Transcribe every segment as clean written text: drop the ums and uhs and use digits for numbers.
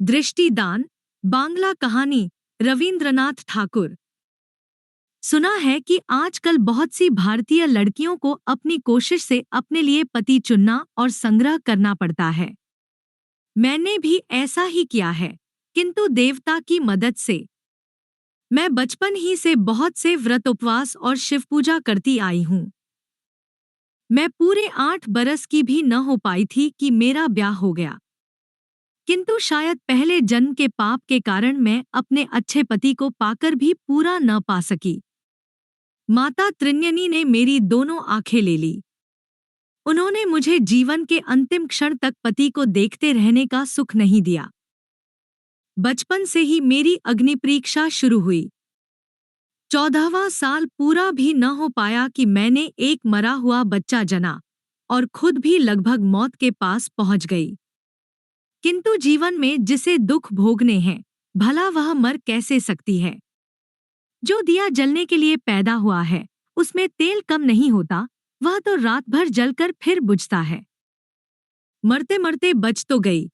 दृष्टिदान, बांग्ला कहानी, रविंद्रनाथ ठाकुर। सुना है कि आजकल बहुत सी भारतीय लड़कियों को अपनी कोशिश से अपने लिए पति चुनना और संग्रह करना पड़ता है। मैंने भी ऐसा ही किया है, किंतु देवता की मदद से। मैं बचपन ही से बहुत से व्रत उपवास और शिव पूजा करती आई हूँ। मैं पूरे 8 बरस की भी न हो पाई थी कि मेरा ब्याह हो गया। किंतु शायद पहले जन्म के पाप के कारण मैं अपने अच्छे पति को पाकर भी पूरा न पा सकी। माता त्रिन्यनी ने मेरी दोनों आंखें ले ली। उन्होंने मुझे जीवन के अंतिम क्षण तक पति को देखते रहने का सुख नहीं दिया। बचपन से ही मेरी अग्नि परीक्षा शुरू हुई। 14वां साल पूरा भी न हो पाया कि मैंने एक मरा हुआ बच्चा जना और खुद भी लगभग मौत के पास पहुंच गई। किंतु जीवन में जिसे दुख भोगने हैं, भला वह मर कैसे सकती है। जो दिया जलने के लिए पैदा हुआ है, उसमें तेल कम नहीं होता, वह तो रात भर जलकर फिर बुझता है। मरते मरते बच तो गई,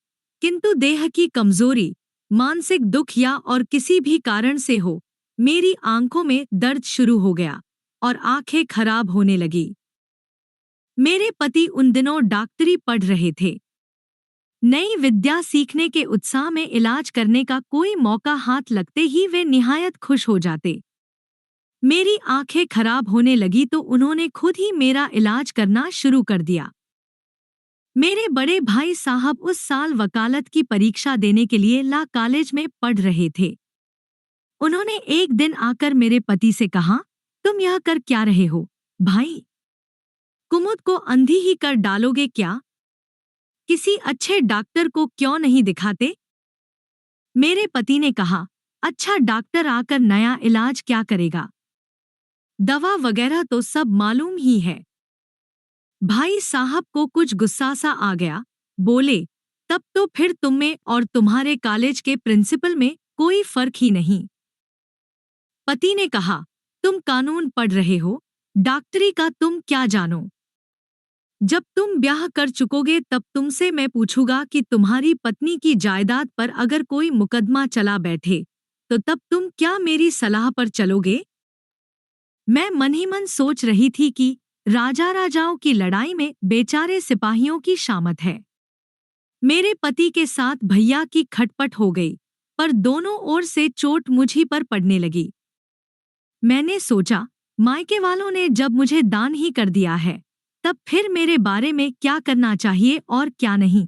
किंतु देह की कमजोरी, मानसिक दुख या और किसी भी कारण से हो, मेरी आंखों में दर्द शुरू हो गया और आंखें खराब होने लगी। मेरे पति उन दिनों डॉक्टरी पढ़ रहे थे। नई विद्या सीखने के उत्साह में इलाज करने का कोई मौका हाथ लगते ही वे निहायत खुश हो जाते। मेरी आंखें खराब होने लगी तो उन्होंने खुद ही मेरा इलाज करना शुरू कर दिया। मेरे बड़े भाई साहब उस साल वकालत की परीक्षा देने के लिए ला कॉलेज में पढ़ रहे थे। उन्होंने एक दिन आकर मेरे पति से कहा, तुम यह कर क्या रहे हो, भाई? कुमुद को अंधी ही कर डालोगे क्या? किसी अच्छे डॉक्टर को क्यों नहीं दिखाते? मेरे पति ने कहा, अच्छा डॉक्टर आकर नया इलाज क्या करेगा? दवा वगैरह तो सब मालूम ही है। भाई साहब को कुछ गुस्सा सा आ गया, बोले, तब तो फिर तुम में और तुम्हारे कॉलेज के प्रिंसिपल में कोई फर्क ही नहीं। पति ने कहा, तुम कानून पढ़ रहे हो, डॉक्टरी का तुम क्या जानो? जब तुम ब्याह कर चुकोगे तब तुमसे मैं पूछूंगा कि तुम्हारी पत्नी की जायदाद पर अगर कोई मुकदमा चला बैठे, तो तब तुम क्या मेरी सलाह पर चलोगे? मैं मन ही मन सोच रही थी कि राजा राजाओं की लड़ाई में बेचारे सिपाहियों की शामत है। मेरे पति के साथ भैया की खटपट हो गई, पर दोनों ओर से चोट मुझी पर पड़ने लगी। मैंने सोचा, मायके वालों ने जब मुझे दान ही कर दिया है, तब फिर मेरे बारे में क्या करना चाहिए और क्या नहीं,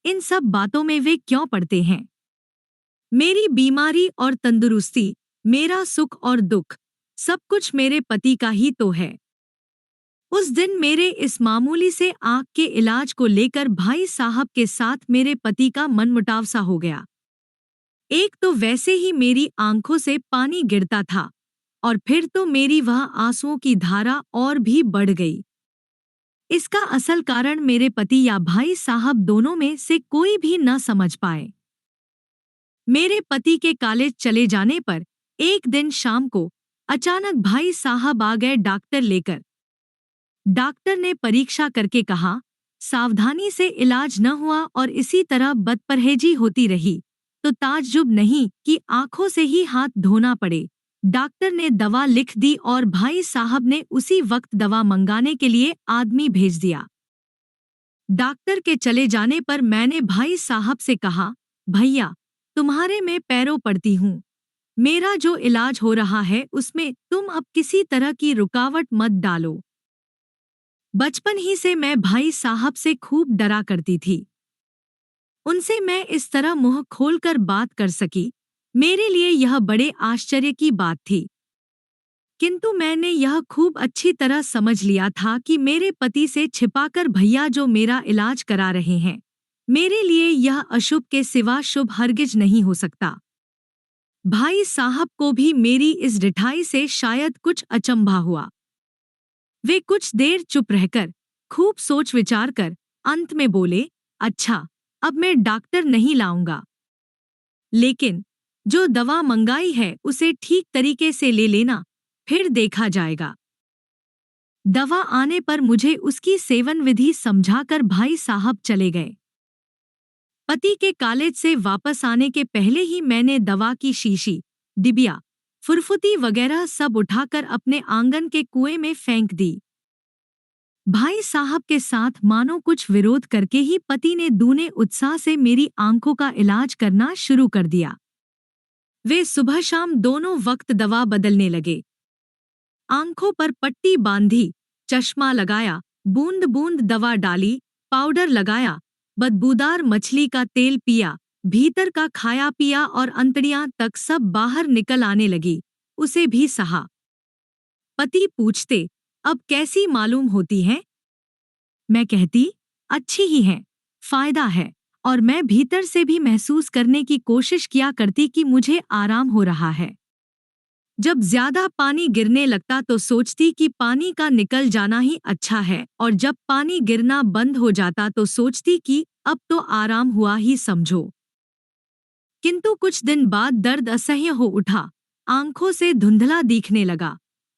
इन सब बातों में वे क्यों पड़ते हैं? मेरी बीमारी और तंदुरुस्ती, मेरा सुख और दुख, सब कुछ मेरे पति का ही तो है। उस दिन मेरे इस मामूली से आंख के इलाज को लेकर भाई साहब के साथ मेरे पति का मनमुटाव सा हो गया। एक तो वैसे ही मेरी आंखों से पानी गिरता था और फिर तो मेरी वह आंसुओं की धारा और भी बढ़ गई। इसका असल कारण मेरे पति या भाई साहब दोनों में से कोई भी न समझ पाए। मेरे पति के कॉलेज चले जाने पर एक दिन शाम को अचानक भाई साहब आ गए डॉक्टर लेकर। डॉक्टर ने परीक्षा करके कहा, सावधानी से इलाज न हुआ और इसी तरह बदपरहेजी होती रही तो ताज्जुब नहीं कि आंखों से ही हाथ धोना पड़े। डॉक्टर ने दवा लिख दी और भाई साहब ने उसी वक्त दवा मंगाने के लिए आदमी भेज दिया। डॉक्टर के चले जाने पर मैंने भाई साहब से कहा, भैया, तुम्हारे में पैरों पड़ती हूँ। मेरा जो इलाज हो रहा है उसमें तुम अब किसी तरह की रुकावट मत डालो। बचपन ही से मैं भाई साहब से खूब डरा करती थी। उनसे मैं इस तरह मुंह खोलकर बात कर सकी, मेरे लिए यह बड़े आश्चर्य की बात थी। किंतु मैंने यह खूब अच्छी तरह समझ लिया था कि मेरे पति से छिपाकर भैया जो मेरा इलाज करा रहे हैं, मेरे लिए यह अशुभ के सिवा शुभ हरगिज नहीं हो सकता। भाई साहब को भी मेरी इस ढिठाई से शायद कुछ अचंभा हुआ। वे कुछ देर चुप रहकर, खूब सोच विचार कर, अंत में बोले, अच्छा, अब मैं डॉक्टर नहीं लाऊंगा, लेकिन जो दवा मंगाई है उसे ठीक तरीके से ले लेना, फिर देखा जाएगा। दवा आने पर मुझे उसकी सेवन विधि समझाकर भाई साहब चले गए। पति के कॉलेज से वापस आने के पहले ही मैंने दवा की शीशी, डिबिया, फुरफुती वगैरह सब उठाकर अपने आंगन के कुएं में फेंक दी। भाई साहब के साथ मानो कुछ विरोध करके ही पति ने दूने उत्साह से मेरी आंखों का इलाज करना शुरू कर दिया। वे सुबह शाम दोनों वक्त दवा बदलने लगे। आंखों पर पट्टी बांधी, चश्मा लगाया, बूंद बूंद दवा डाली, पाउडर लगाया, बदबूदार मछली का तेल पिया, भीतर का खाया पिया और अंतड़ियां तक सब बाहर निकल आने लगी, उसे भी सहा। पति पूछते, अब कैसी मालूम होती है? मैं कहती, अच्छी ही है, फायदा है। और मैं भीतर से भी महसूस करने की कोशिश किया करती कि मुझे आराम हो रहा है। जब ज्यादा पानी गिरने लगता तो सोचती कि पानी का निकल जाना ही अच्छा है, और जब पानी गिरना बंद हो जाता तो सोचती कि अब तो आराम हुआ ही समझो। किंतु कुछ दिन बाद दर्द असह्य हो उठा, आंखों से धुंधला दिखने लगा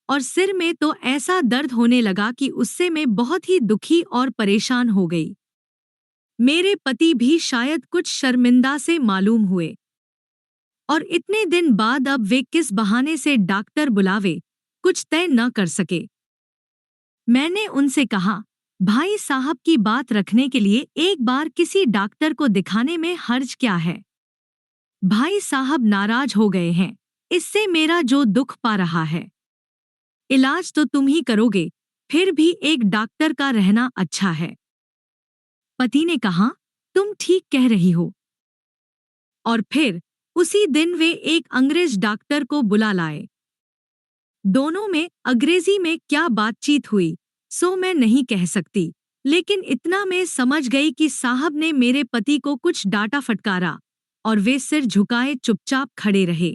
और सिर में तो ऐसा दर्द होने लगा कि उससे मैं बहुत ही दुखी और परेशान हो गई। मेरे पति भी शायद कुछ शर्मिंदा से मालूम हुए और इतने दिन बाद अब वे किस बहाने से डॉक्टर बुलावे, कुछ तय न कर सके। मैंने उनसे कहा, भाई साहब की बात रखने के लिए एक बार किसी डॉक्टर को दिखाने में हर्ज क्या है? भाई साहब नाराज हो गए हैं, इससे मेरा जो दुख पा रहा है। इलाज तो तुम ही करोगे, फिर भी एक डॉक्टर का रहना अच्छा है। पति ने कहा, तुम ठीक कह रही हो। और फिर उसी दिन वे एक अंग्रेज डॉक्टर को बुला लाए। दोनों में अंग्रेजी में क्या बातचीत हुई सो मैं नहीं कह सकती, लेकिन इतना मैं समझ गई कि साहब ने मेरे पति को कुछ डांटा फटकारा और वे सिर झुकाए चुपचाप खड़े रहे।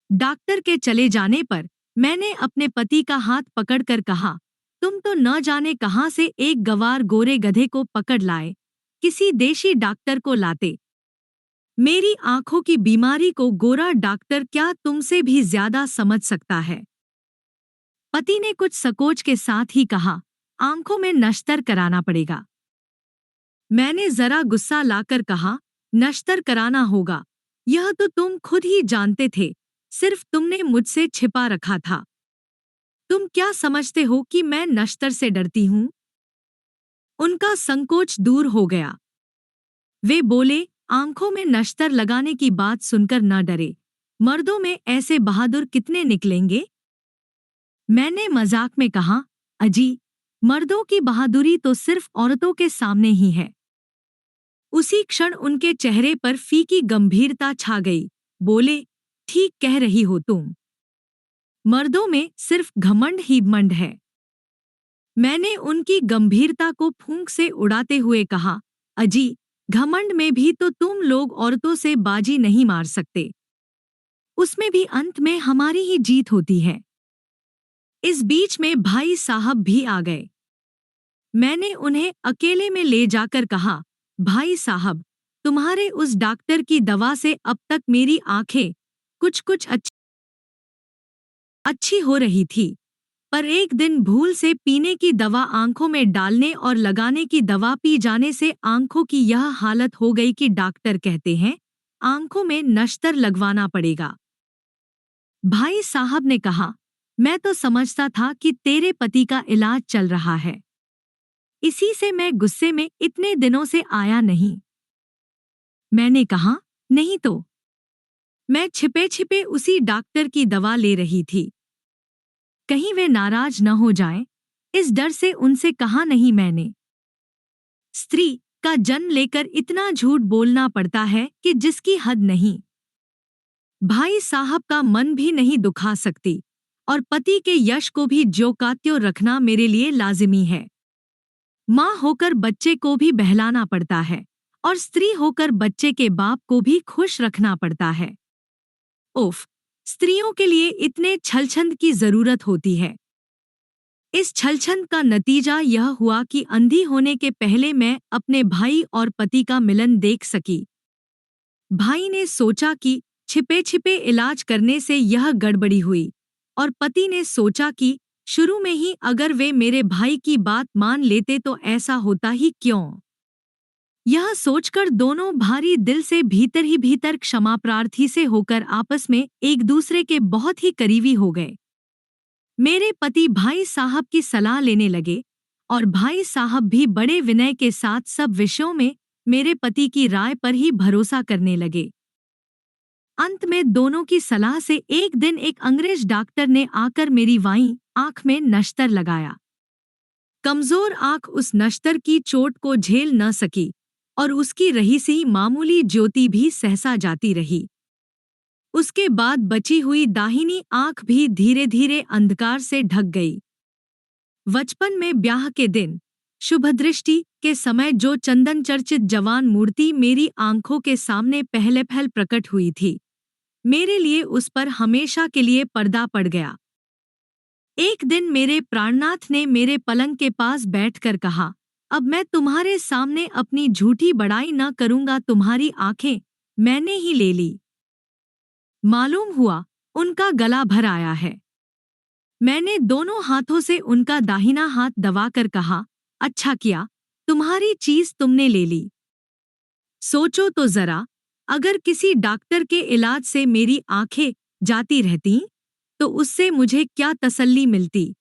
डॉक्टर के चले जाने पर मैंने अपने पति का हाथ पकड़कर कहा, तुम तो न जाने कहां से एक गवार गोरे गधे को पकड़ लाए, किसी देशी डॉक्टर को लाते। मेरी आंखों की बीमारी को गोरा डॉक्टर क्या तुमसे भी ज्यादा समझ सकता है? पति ने कुछ संकोच के साथ ही कहा, आंखों में नश्तर कराना पड़ेगा। मैंने जरा गुस्सा लाकर कहा, नश्तर कराना होगा, यह तो तुम खुद ही जानते थे, सिर्फ तुमने मुझसे छिपा रखा था। तुम क्या समझते हो कि मैं नश्तर से डरती हूं? उनका संकोच दूर हो गया। वे बोले, आंखों में नश्तर लगाने की बात सुनकर न डरे, मर्दों में ऐसे बहादुर कितने निकलेंगे? मैंने मजाक में कहा, अजी, मर्दों की बहादुरी तो सिर्फ औरतों के सामने ही है। उसी क्षण उनके चेहरे पर फीकी गंभीरता छा गई। बोले, ठीक कह रही हो तुम, मर्दों में सिर्फ घमंड ही घमंड है। मैंने उनकी गंभीरता को फूंक से उड़ाते हुए कहा, अजी, घमंड में भी तो तुम लोग औरतों से बाजी नहीं मार सकते, उसमें भी अंत में हमारी ही जीत होती है। इस बीच में भाई साहब भी आ गए। मैंने उन्हें अकेले में ले जाकर कहा, भाई साहब, तुम्हारे उस डॉक्टर की दवा से अब तक मेरी आंखें कुछ कुछ अच्छी हो रही थी, पर एक दिन भूल से पीने की दवा आंखों में डालने और लगाने की दवा पी जाने से आंखों की यह हालत हो गई कि डॉक्टर कहते हैं, आंखों में नश्तर लगवाना पड़ेगा। भाई साहब ने कहा, मैं तो समझता था कि तेरे पति का इलाज चल रहा है, इसी से मैं गुस्से में इतने दिनों से आया नहीं। मैंने कहा, नहीं तो मैं छिपे छिपे उसी डॉक्टर की दवा ले रही थी, कहीं वे नाराज न हो जाएं, इस डर से उनसे कहा नहीं मैंने। स्त्री का जन्म लेकर इतना झूठ बोलना पड़ता है कि जिसकी हद नहीं। भाई साहब का मन भी नहीं दुखा सकती और पति के यश को भी ज्यों का त्यों रखना मेरे लिए लाजिमी है। माँ होकर बच्चे को भी बहलाना पड़ता है और स्त्री होकर बच्चे के बाप को भी खुश रखना पड़ता है। उफ, स्त्रियों के लिए इतने छलछंद की जरूरत होती है। इस छलछंद का नतीजा यह हुआ कि अंधी होने के पहले मैं अपने भाई और पति का मिलन देख सकी। भाई ने सोचा कि छिपे छिपे इलाज करने से यह गड़बड़ी हुई और पति ने सोचा कि शुरू में ही अगर वे मेरे भाई की बात मान लेते तो ऐसा होता ही क्यों। यह सोचकर दोनों भारी दिल से भीतर ही भीतर क्षमा प्रार्थी से होकर आपस में एक दूसरे के बहुत ही करीबी हो गए। मेरे पति भाई साहब की सलाह लेने लगे और भाई साहब भी बड़े विनय के साथ सब विषयों में मेरे पति की राय पर ही भरोसा करने लगे। अंत में दोनों की सलाह से एक दिन एक अंग्रेज डॉक्टर ने आकर मेरी बाईं आंख में नश्तर लगाया। कमजोर आंख उस नश्तर की चोट को झेल न सकी और उसकी रही सी मामूली ज्योति भी सहसा जाती रही। उसके बाद बची हुई दाहिनी आंख भी धीरे धीरे अंधकार से ढक गई। बचपन में ब्याह के दिन शुभ दृष्टि के समय जो चंदन चर्चित जवान मूर्ति मेरी आंखों के सामने पहले पहल प्रकट हुई थी, मेरे लिए उस पर हमेशा के लिए पर्दा पड़ गया। एक दिन मेरे प्राणनाथ ने मेरे पलंग के पास बैठकर कहा, अब मैं तुम्हारे सामने अपनी झूठी बड़ाई न करूंगा, तुम्हारी आंखें मैंने ही ले ली। मालूम हुआ उनका गला भर आया है। मैंने दोनों हाथों से उनका दाहिना हाथ दबाकर कहा, अच्छा किया, तुम्हारी चीज तुमने ले ली। सोचो तो जरा, अगर किसी डॉक्टर के इलाज से मेरी आंखें जाती रहती तो उससे मुझे क्या तसल्ली मिलती।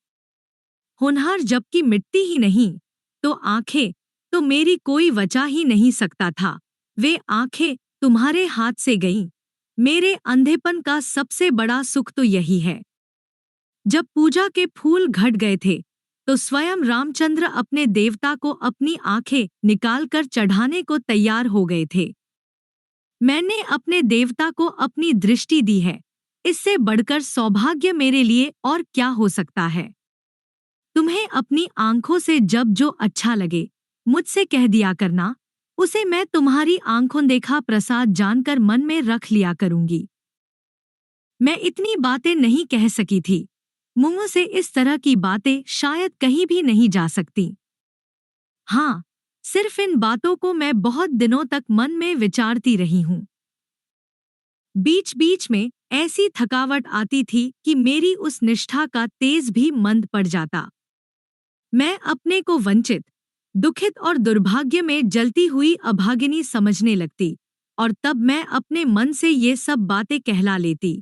होनहार जबकि मिटती ही नहीं तो आंखें तो मेरी कोई बचा ही नहीं सकता था। वे आंखें तुम्हारे हाथ से गईं। मेरे अंधेपन का सबसे बड़ा सुख तो यही है। जब पूजा के फूल घट गए थे तो स्वयं रामचंद्र अपने देवता को अपनी आंखें निकालकर चढ़ाने को तैयार हो गए थे। मैंने अपने देवता को अपनी दृष्टि दी है, इससे बढ़कर सौभाग्य मेरे लिए और क्या हो सकता है। तुम्हें अपनी आंखों से जब जो अच्छा लगे मुझसे कह दिया करना, उसे मैं तुम्हारी आंखों देखा प्रसाद जानकर मन में रख लिया करूंगी। मैं इतनी बातें नहीं कह सकी थी, मुंह से इस तरह की बातें शायद कहीं भी नहीं जा सकती। हाँ, सिर्फ इन बातों को मैं बहुत दिनों तक मन में विचारती रही हूँ। बीच बीच में ऐसी थकावट आती थी कि मेरी उस निष्ठा का तेज भी मंद पड़ जाता। मैं अपने को वंचित, दुखित और दुर्भाग्य में जलती हुई अभागिनी समझने लगती और तब मैं अपने मन से ये सब बातें कहला लेती।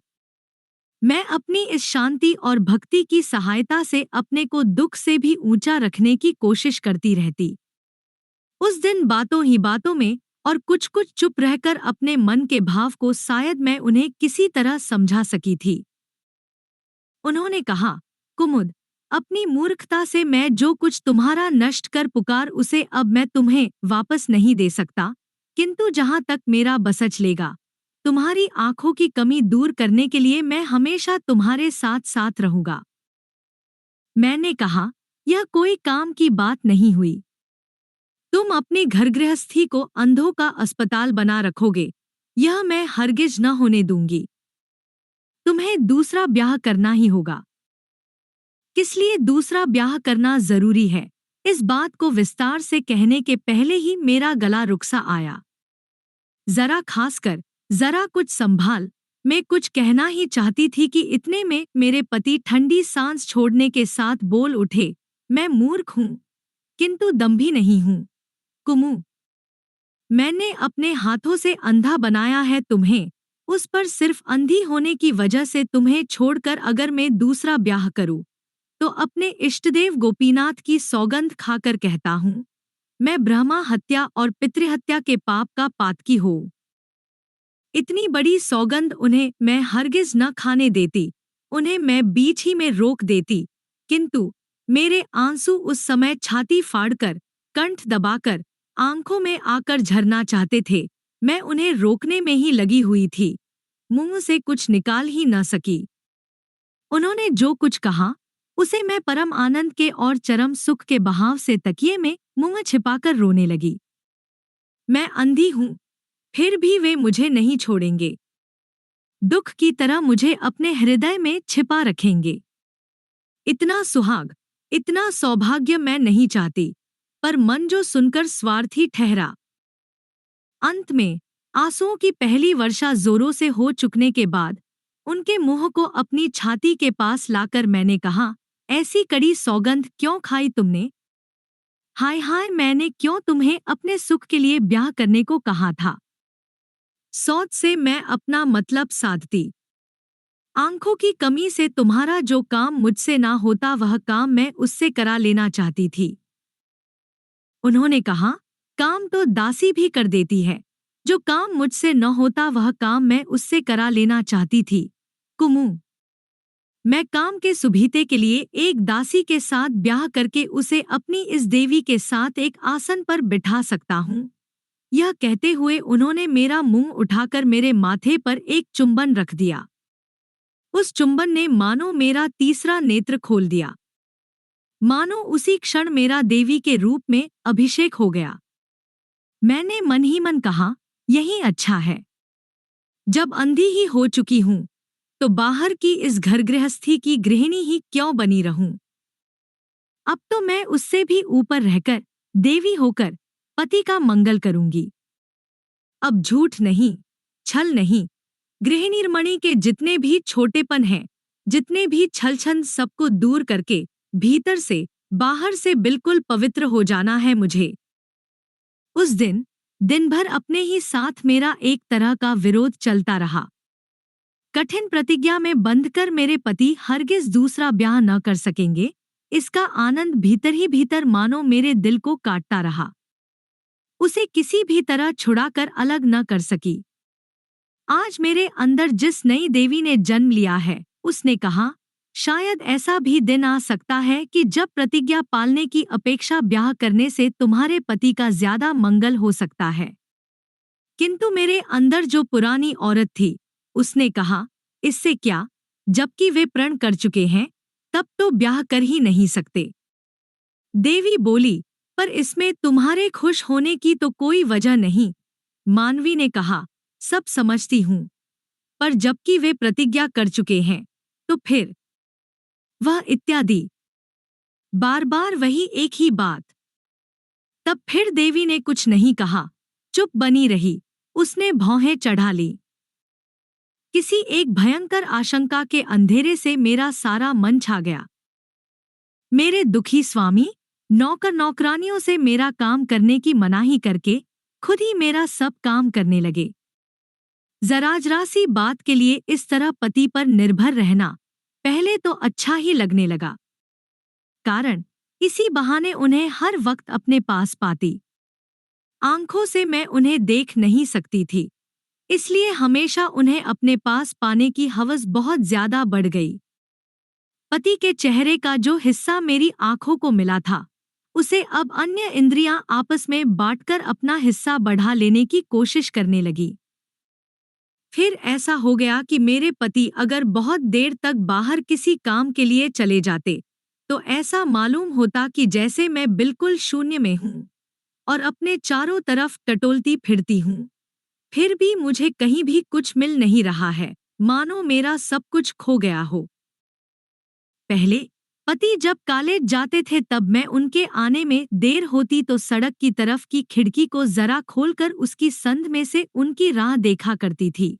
मैं अपनी इस शांति और भक्ति की सहायता से अपने को दुख से भी ऊंचा रखने की कोशिश करती रहती। उस दिन बातों ही बातों में और कुछ कुछ चुप रहकर अपने मन के भाव को शायद मैं उन्हें किसी तरह समझा सकी थी। उन्होंने कहा, कुमुद, अपनी मूर्खता से मैं जो कुछ तुम्हारा नष्ट कर पुकार उसे अब मैं तुम्हें वापस नहीं दे सकता, किंतु जहां तक मेरा बसच लेगा, तुम्हारी आंखों की कमी दूर करने के लिए मैं हमेशा तुम्हारे साथ साथ रहूंगा। मैंने कहा, यह कोई काम की बात नहीं हुई। तुम अपनी घर गृहस्थी को अंधों का अस्पताल बना रखोगे, यह मैं हरगिज न होने दूंगी। तुम्हें दूसरा ब्याह करना ही होगा। किस लिए दूसरा ब्याह करना जरूरी है, इस बात को विस्तार से कहने के पहले ही मेरा गला रुकसा आया। जरा खासकर, जरा कुछ संभाल, मैं कुछ कहना ही चाहती थी कि इतने में मेरे पति ठंडी सांस छोड़ने के साथ बोल उठे, मैं मूर्ख हूँ, किंतु दम्भी नहीं हूँ। कुमु, मैंने अपने हाथों से अंधा बनाया है तुम्हें, उस पर सिर्फ अंधी होने की वजह से तुम्हें छोड़कर अगर मैं दूसरा ब्याह करूं, तो अपने इष्टदेव गोपीनाथ की सौगंध खाकर कहता हूँ, मैं ब्रह्मा हत्या और पितृहत्या के पाप का पातकी हूँ। इतनी बड़ी सौगंध उन्हें मैं हरगिज न खाने देती, उन्हें मैं बीच ही में रोक देती, किंतु मेरे आंसू उस समय छाती फाड़कर, कंठ दबाकर, आंखों में आकर झरना चाहते थे। मैं उन्हें रोकने में ही लगी हुई थी, मुंह से कुछ निकाल ही न सकी। उन्होंने जो कुछ कहा उसे मैं परम आनंद के और चरम सुख के बहाव से तकिए में मुंह छिपाकर रोने लगी। मैं अंधी हूँ, फिर भी वे मुझे नहीं छोड़ेंगे, दुख की तरह मुझे अपने हृदय में छिपा रखेंगे। इतना सुहाग, इतना सौभाग्य मैं नहीं चाहती, पर मन जो सुनकर स्वार्थी ठहरा। अंत में आंसुओं की पहली वर्षा जोरों से हो चुकने के बाद उनके मुंह को अपनी छाती के पास लाकर मैंने कहा, ऐसी कड़ी सौगंध क्यों खाई तुमने? हाय हाय, मैंने क्यों तुम्हें अपने सुख के लिए ब्याह करने को कहा था। सोच से मैं अपना मतलब साधती। आंखों की कमी से तुम्हारा जो काम मुझसे ना होता वह काम मैं उससे करा लेना चाहती थी। उन्होंने कहा, काम तो दासी भी कर देती है। जो काम मुझसे न होता वह काम मैं उससे करा लेना चाहती थी। कुमु। मैं काम के सुभीते के लिए एक दासी के साथ ब्याह करके उसे अपनी इस देवी के साथ एक आसन पर बिठा सकता हूँ। यह कहते हुए उन्होंने मेरा मुंह उठाकर मेरे माथे पर एक चुंबन रख दिया। उस चुंबन ने मानो मेरा तीसरा नेत्र खोल दिया। मानो उसी क्षण मेरा देवी के रूप में अभिषेक हो गया। मैंने मन ही मन कहा, यही अच्छा है। जब अंधी ही हो चुकी हूं, तो बाहर की इस घर गृहस्थी की गृहिणी ही क्यों बनी रहूं। अब तो मैं उससे भी ऊपर रहकर, देवी होकर, पति का मंगल करूंगी। अब झूठ नहीं, छल नहीं, गृहिणीमणि के जितने भी छोटेपन हैं, जितने भी छल-छंद सबको दूर करके, भीतर से, बाहर से बिल्कुल पवित्र हो जाना है मुझे। उस दिन भर अपने ही साथ मेरा एक तरह का विरोध चलता रहा। कठिन प्रतिज्ञा में बंधकर मेरे पति हरगिज दूसरा ब्याह न कर सकेंगे, इसका आनंद भीतर ही भीतर मानो मेरे दिल को काटता रहा। उसे किसी भी तरह छुड़ाकर अलग न कर सकी। आज मेरे अंदर जिस नई देवी ने जन्म लिया है, उसने कहा, शायद ऐसा भी दिन आ सकता है कि जब प्रतिज्ञा पालने की अपेक्षा ब्याह करने से तुम्हारे पति का ज्यादा मंगल हो सकता है। किंतु मेरे अंदर जो पुरानी औरत थी, उसने कहा, इससे क्या, जबकि वे प्रण कर चुके हैं, तब तो ब्याह कर ही नहीं सकते। देवी बोली, पर इसमें तुम्हारे खुश होने की तो कोई वजह नहीं। मानवी ने कहा, सब समझती हूँ, पर जबकि वे प्रतिज्ञा कर चुके हैं, तो फिर वह इत्यादि बार बार वही एक ही बात। तब फिर देवी ने कुछ नहीं कहा, चुप बनी रही। उसने भौहें चढ़ा ली। किसी एक भयंकर आशंका के अंधेरे से मेरा सारा मन छा गया। मेरे दुखी स्वामी नौकर नौकरानियों से मेरा काम करने की मनाही करके खुद ही मेरा सब काम करने लगे। जरा सी बात के लिए इस तरह पति पर निर्भर रहना पहले तो अच्छा ही लगने लगा, कारण इसी बहाने उन्हें हर वक्त अपने पास पाती। आंखों से मैं उन्हें देख नहीं सकती थी, इसलिए हमेशा उन्हें अपने पास पाने की हवस बहुत ज्यादा बढ़ गई। पति के चेहरे का जो हिस्सा मेरी आंखों को मिला था, उसे अब अन्य इंद्रियां आपस में बांटकर अपना हिस्सा बढ़ा लेने की कोशिश करने लगी। फिर ऐसा हो गया कि मेरे पति अगर बहुत देर तक बाहर किसी काम के लिए चले जाते, तो ऐसा मालूम होता कि जैसे मैं बिल्कुल शून्य में हूँ और अपने चारों तरफ टटोलती फिरती हूँ। फिर भी मुझे कहीं भी कुछ मिल नहीं रहा है, मानो मेरा सब कुछ खो गया हो। पहले पति जब कॉलेज जाते थे तब मैं उनके आने में देर होती तो सड़क की तरफ की खिड़की को जरा खोलकर उसकी संध में से उनकी राह देखा करती थी।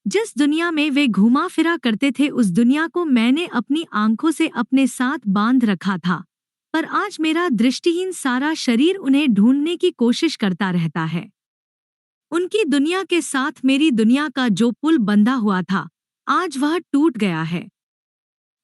जिस दुनिया में वे घूमा फिरा करते थे उस दुनिया को मैंने अपनी आंखों से अपने साथ बांध रखा था, पर आज मेरा दृष्टिहीन सारा शरीर उन्हें ढूंढने की कोशिश करता रहता है। उनकी दुनिया के साथ मेरी दुनिया का जो पुल बंधा हुआ था, आज वह टूट गया है।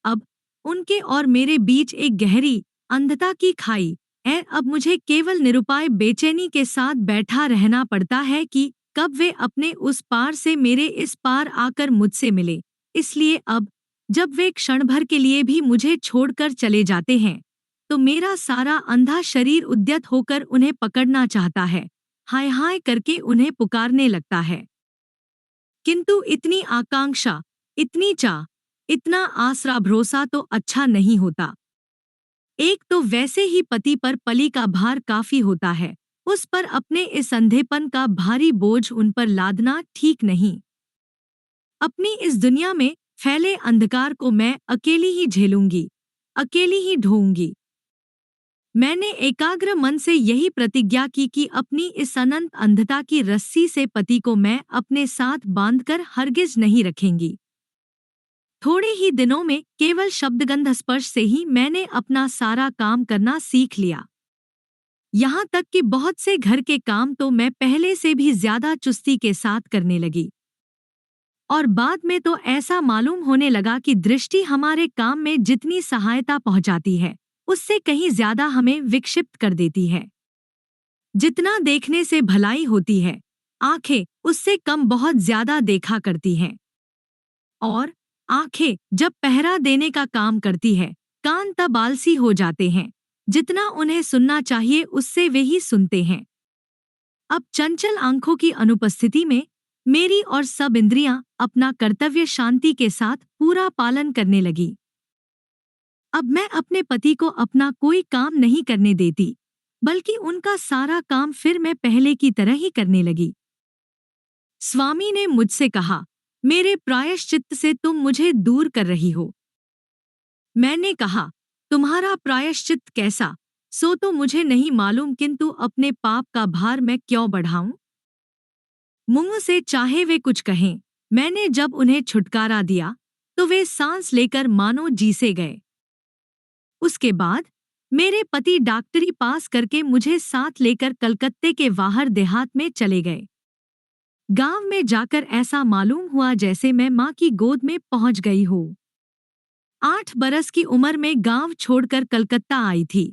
अब उनके और मेरे बीच एक गहरी अंधता की खाई है। अब मुझे केवल निरुपाय बेचैनी के साथ बैठा रहना पड़ता है कि कब वे अपने उस पार से मेरे इस पार आकर मुझसे मिले। इसलिए अब जब वे क्षण भर के लिए भी मुझे छोड़कर चले जाते हैं, तो मेरा सारा अंधा शरीर उद्यत होकर उन्हें पकड़ना चाहता है, हाय हाय करके उन्हें पुकारने लगता है। किंतु इतनी आकांक्षा, इतनी चाह, इतना आसरा भरोसा तो अच्छा नहीं होता। एक तो वैसे ही पति पर पली का भार काफी होता है, उस पर अपने इस अंधेपन का भारी बोझ उन पर लादना ठीक नहीं। अपनी इस दुनिया में फैले अंधकार को मैं अकेली ही झेलूंगी, अकेली ही ढोऊंगी। मैंने एकाग्र मन से यही प्रतिज्ञा की कि अपनी इस अनंत अंधता की रस्सी से पति को मैं अपने साथ बांधकर हरगिज नहीं रखेंगी। थोड़े ही दिनों में केवल शब्दगंध स्पर्श से ही मैंने अपना सारा काम करना सीख लिया। यहाँ तक कि बहुत से घर के काम तो मैं पहले से भी ज्यादा चुस्ती के साथ करने लगी। और बाद में तो ऐसा मालूम होने लगा कि दृष्टि हमारे काम में जितनी सहायता पहुंचाती है, उससे कहीं ज्यादा हमें विक्षिप्त कर देती है। जितना देखने से भलाई होती है, आंखें उससे कम बहुत ज्यादा देखा करती हैं। और आंखें जब पहरा देने का काम करती है, कान तब आलसी हो जाते हैं। जितना उन्हें सुनना चाहिए उससे वे ही सुनते हैं। अब चंचल आंखों की अनुपस्थिति में मेरी और सब इंद्रियां अपना कर्तव्य शांति के साथ पूरा पालन करने लगी। अब मैं अपने पति को अपना कोई काम नहीं करने देती, बल्कि उनका सारा काम फिर मैं पहले की तरह ही करने लगी। स्वामी ने मुझसे कहा, मेरे प्रायश्चित्त से तुम मुझे दूर कर रही हो। मैंने कहा, तुम्हारा प्रायश्चित्त कैसा, सो तो मुझे नहीं मालूम, किंतु अपने पाप का भार मैं क्यों बढ़ाऊं? मुंह से चाहे वे कुछ कहें, मैंने जब उन्हें छुटकारा दिया तो वे सांस लेकर मानो जी से गए। उसके बाद मेरे पति डॉक्टरी पास करके मुझे साथ लेकर कलकत्ते के बाहर देहात में चले गए। गांव में जाकर ऐसा मालूम हुआ जैसे मैं माँ की गोद में पहुंच गई हूँ। 8 बरस की उम्र में गांव छोड़कर कलकत्ता आई थी।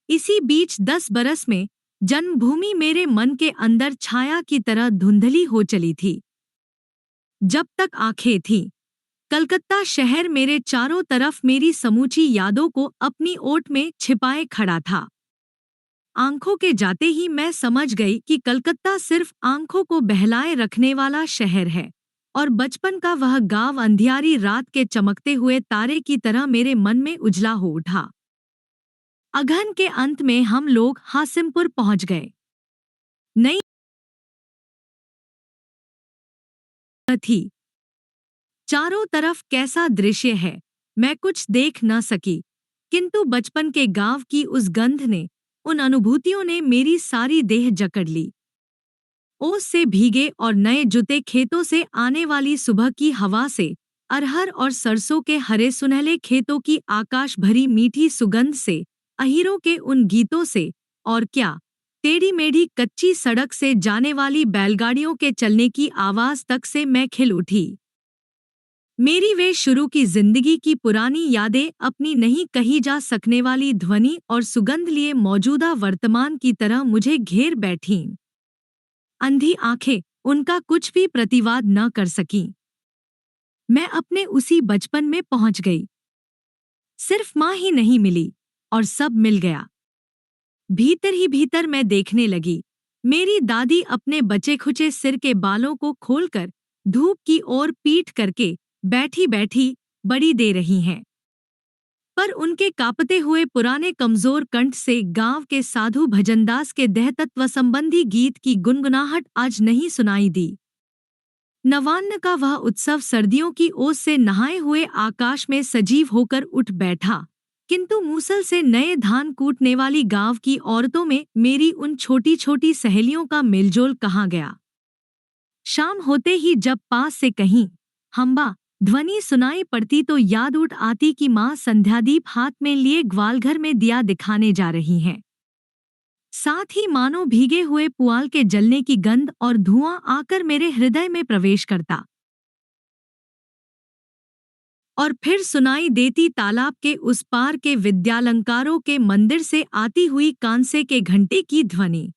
इसी बीच 10 बरस में जन्मभूमि मेरे मन के अंदर छाया की तरह धुंधली हो चली थी। जब तक आंखें थीं, कलकत्ता शहर मेरे चारों तरफ मेरी समूची यादों को अपनी ओट में छिपाए खड़ा था। आंखों के जाते ही मैं समझ गई कि कलकत्ता सिर्फ आंखों को बहलाए रखने वाला शहर है, और बचपन का वह गांव अंधियारी रात के चमकते हुए तारे की तरह मेरे मन में उजला हो उठा। अगहन के अंत में हम लोग हासिमपुर पहुंच गए। नई थी, चारों तरफ कैसा दृश्य है मैं कुछ देख न सकी, किंतु बचपन के गांव की उस गंध ने, उन अनुभूतियों ने मेरी सारी देह जकड़ ली। ओस से भीगे और नए जुते खेतों से आने वाली सुबह की हवा से, अरहर और सरसों के हरे सुनहले खेतों की आकाश भरी मीठी सुगंध से, अहीरों के उन गीतों से, और क्या, टेढ़ी मेढ़ी कच्ची सड़क से जाने वाली बैलगाड़ियों के चलने की आवाज तक से मैं खिल उठी। मेरी वे शुरू की जिंदगी की पुरानी यादें अपनी नहीं कही जा सकने वाली ध्वनि और सुगंध लिए मौजूदा वर्तमान की तरह मुझे घेर बैठीं। अंधी आंखें उनका कुछ भी प्रतिवाद न कर सकीं। मैं अपने उसी बचपन में पहुंच गई। सिर्फ माँ ही नहीं मिली, और सब मिल गया। भीतर ही भीतर मैं देखने लगी, मेरी दादी अपने बचे खुचे सिर के बालों को खोलकर धूप की ओर पीठ करके बैठी बैठी बड़ी दे रही हैं। पर उनके कांपते हुए पुराने कमजोर कंठ से गांव के साधु भजनदास के देहतत्व संबंधी गीत की गुनगुनाहट आज नहीं सुनाई दी। नवान्न का वह उत्सव सर्दियों की ओस से नहाए हुए आकाश में सजीव होकर उठ बैठा, किंतु मूसल से नए धान कूटने वाली गांव की औरतों में मेरी उन छोटी छोटी सहेलियों का मेलजोल कहाँ गया। शाम होते ही जब पास से कहीं हम्बा ध्वनि सुनाई पड़ती तो याद उठ आती कि माँ संध्यादीप हाथ में लिए ग्वालघर में दिया दिखाने जा रही हैं। साथ ही मानो भीगे हुए पुआल के जलने की गंध और धुआं आकर मेरे हृदय में प्रवेश करता, और फिर सुनाई देती तालाब के उस पार के विद्यालंकारों के मंदिर से आती हुई कांसे के घंटे की ध्वनि।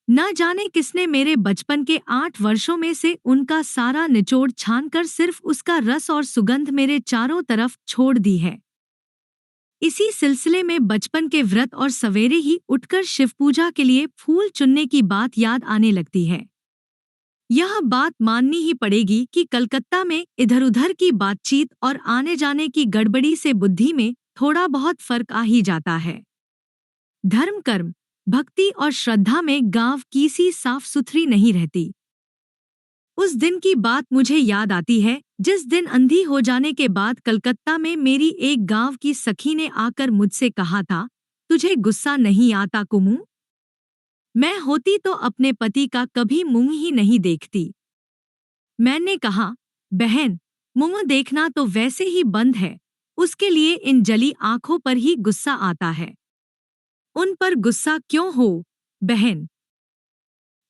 न जाने किसने मेरे बचपन के 8 वर्षों में से उनका सारा निचोड़ छानकर सिर्फ उसका रस और सुगंध मेरे चारों तरफ छोड़ दी है। इसी सिलसिले में बचपन के व्रत और सवेरे ही उठकर शिव पूजा के लिए फूल चुनने की बात याद आने लगती है। यह बात माननी ही पड़ेगी कि कलकत्ता में इधर-उधर की बातचीत और आने जाने की गड़बड़ी से बुद्धि में थोड़ा बहुत फर्क आ ही जाता है। धर्म कर्म, भक्ति और श्रद्धा में गांव की सी साफ सुथरी नहीं रहती। उस दिन की बात मुझे याद आती है जिस दिन अंधी हो जाने के बाद कलकत्ता में मेरी एक गांव की सखी ने आकर मुझसे कहा था, तुझे गुस्सा नहीं आता कुमू? मैं होती तो अपने पति का कभी मुंह ही नहीं देखती। मैंने कहा, बहन, मुंह देखना तो वैसे ही बंद है, उसके लिए इन जली आंखों पर ही गुस्सा आता है। उन पर गुस्सा क्यों हो, बहन?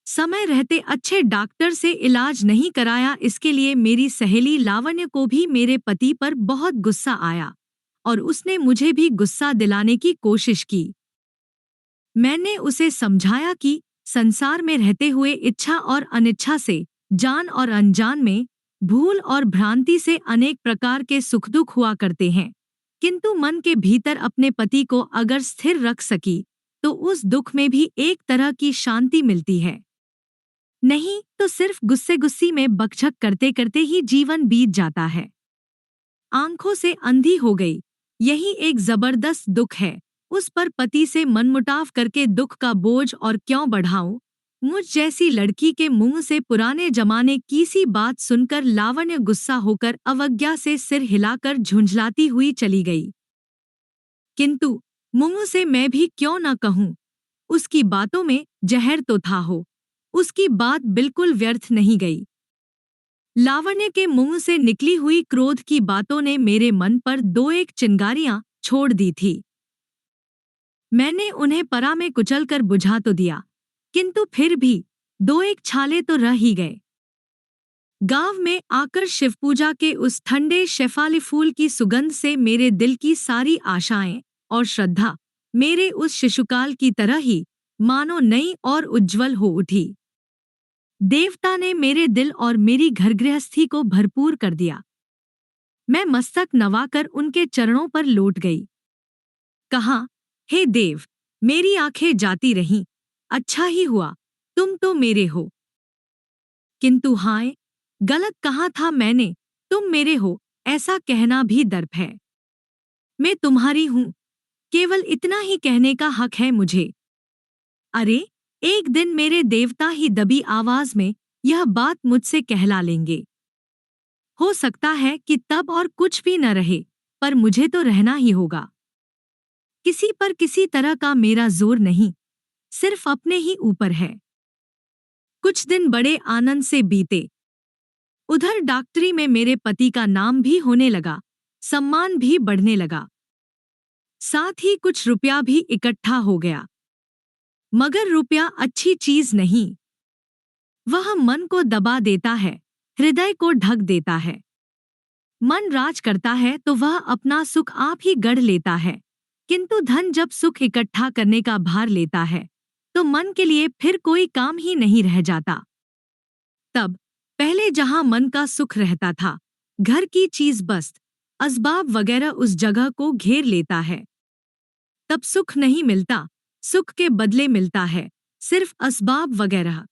समय रहते अच्छे डॉक्टर से इलाज नहीं कराया, इसके लिए मेरी सहेली लावण्य को भी मेरे पति पर बहुत गुस्सा आया और उसने मुझे भी गुस्सा दिलाने की कोशिश की। मैंने उसे समझाया कि संसार में रहते हुए इच्छा और अनिच्छा से, जान और अनजान में, भूल और भ्रांति से अनेक प्रकार के सुख दुख हुआ करते हैं, किंतु मन के भीतर अपने पति को अगर स्थिर रख सकी तो उस दुख में भी एक तरह की शांति मिलती है। नहीं तो सिर्फ गुस्से गुस्सी में बकझक करते करते ही जीवन बीत जाता है। आंखों से अंधी हो गई, यही एक जबरदस्त दुख है। उस पर पति से मनमुटाव करके दुख का बोझ और क्यों बढ़ाऊं? मुझ जैसी लड़की के मुंह से पुराने जमाने की सी बात सुनकर लावण्य गुस्सा होकर अवज्ञा से सिर हिलाकर झुंझलाती हुई चली गई। किंतु मुंह से मैं भी क्यों न कहूं, उसकी बातों में जहर तो था हो। उसकी बात बिल्कुल व्यर्थ नहीं गई। लावण्य के मुंह से निकली हुई क्रोध की बातों ने मेरे मन पर दो एक चिंगारियां छोड़ दी थी। मैंने उन्हें परा में कुचलकर बुझा तो दिया, किंतु फिर भी दो एक छाले तो रह ही गए। गांव में आकर शिवपूजा के उस ठंडे शेफाली फूल की सुगंध से मेरे दिल की सारी आशाएं और श्रद्धा मेरे उस शिशुकाल की तरह ही मानो नई और उज्जवल हो उठी। देवता ने मेरे दिल और मेरी घरगृहस्थी को भरपूर कर दिया। मैं मस्तक नवाकर उनके चरणों पर लौट गई। कहा, हे देव, मेरी आंखें जाती रहीं, अच्छा ही हुआ, तुम तो मेरे हो। किंतु हाय, गलत कहा था मैंने, तुम मेरे हो ऐसा कहना भी दर्प है। मैं तुम्हारी हूं, केवल इतना ही कहने का हक है मुझे। अरे, एक दिन मेरे देवता ही दबी आवाज में यह बात मुझसे कहला लेंगे। हो सकता है कि तब और कुछ भी न रहे, पर मुझे तो रहना ही होगा। किसी पर किसी तरह का मेरा जोर नहीं, सिर्फ अपने ही ऊपर है। कुछ दिन बड़े आनंद से बीते। उधर डॉक्टरी में मेरे पति का नाम भी होने लगा, सम्मान भी बढ़ने लगा, साथ ही कुछ रुपया भी इकट्ठा हो गया। मगर रुपया अच्छी चीज नहीं। वह मन को दबा देता है, हृदय को ढक देता है। मन राज करता है तो वह अपना सुख आप ही गढ़ लेता है, किंतु धन जब सुख इकट्ठा करने का भार लेता है तो मन के लिए फिर कोई काम ही नहीं रह जाता। तब पहले जहां मन का सुख रहता था, घर की चीज बस्त, असबाब वगैरह उस जगह को घेर लेता है, तब सुख नहीं मिलता, सुख के बदले मिलता है सिर्फ असबाब वगैरह।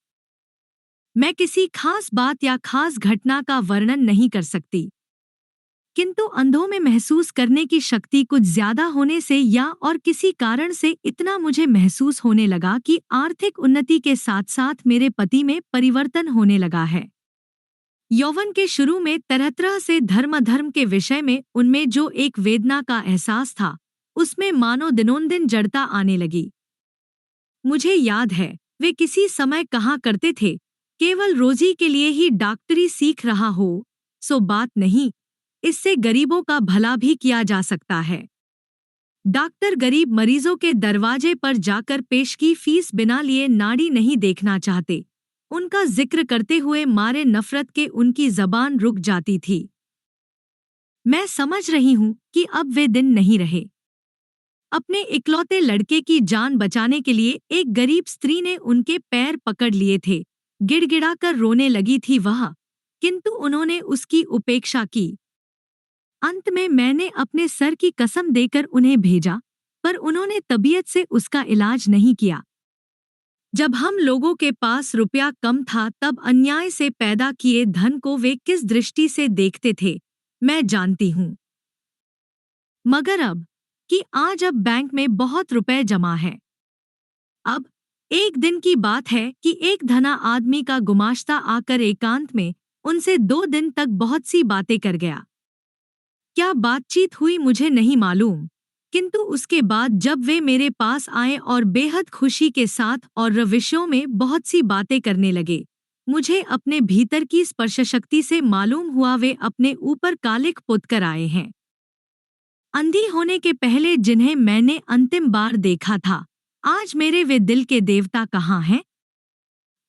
मैं किसी खास बात या खास घटना का वर्णन नहीं कर सकती, किंतु अंधों में महसूस करने की शक्ति कुछ ज्यादा होने से या और किसी कारण से इतना मुझे महसूस होने लगा कि आर्थिक उन्नति के साथ साथ मेरे पति में परिवर्तन होने लगा है। यौवन के शुरू में तरह तरह से धर्म के विषय में उनमें जो एक वेदना का एहसास था, उसमें मानो दिनोंदिन जड़ता आने लगी। मुझे याद है वे किसी समय कहा करते थे, केवल रोजी के लिए ही डॉक्टरी सीख रहा हो सो बात नहीं, इससे गरीबों का भला भी किया जा सकता है। डॉक्टर गरीब मरीजों के दरवाजे पर जाकर पेशगी फीस बिना लिए नाड़ी नहीं देखना चाहते। उनका जिक्र करते हुए मारे नफरत के उनकी जबान रुक जाती थी। मैं समझ रही हूं कि अब वे दिन नहीं रहे। अपने इकलौते लड़के की जान बचाने के लिए एक गरीब स्त्री ने उनके पैर पकड़ लिए थे, गिड़गिड़ाकर रोने लगी थी वह, किंतु उन्होंने उसकी उपेक्षा की। अंत में मैंने अपने सर की कसम देकर उन्हें भेजा, पर उन्होंने तबीयत से उसका इलाज नहीं किया। जब हम लोगों के पास रुपया कम था तब अन्याय से पैदा किए धन को वे किस दृष्टि से देखते थे, मैं जानती हूँ। मगर अब कि आज अब बैंक में बहुत रुपए जमा है। अब एक दिन की बात है कि एक धना आदमी का गुमाश्ता आकर एकांत में उनसे 2 दिन तक बहुत सी बातें कर गया। क्या बातचीत हुई मुझे नहीं मालूम, किंतु उसके बाद जब वे मेरे पास आए और बेहद खुशी के साथ और विषयों में बहुत सी बातें करने लगे, मुझे अपने भीतर की स्पर्श शक्ति से मालूम हुआ वे अपने ऊपर कालिख पोत कर आए हैं। अंधी होने के पहले जिन्हें मैंने अंतिम बार देखा था, आज मेरे वे दिल के देवता कहाँ हैं,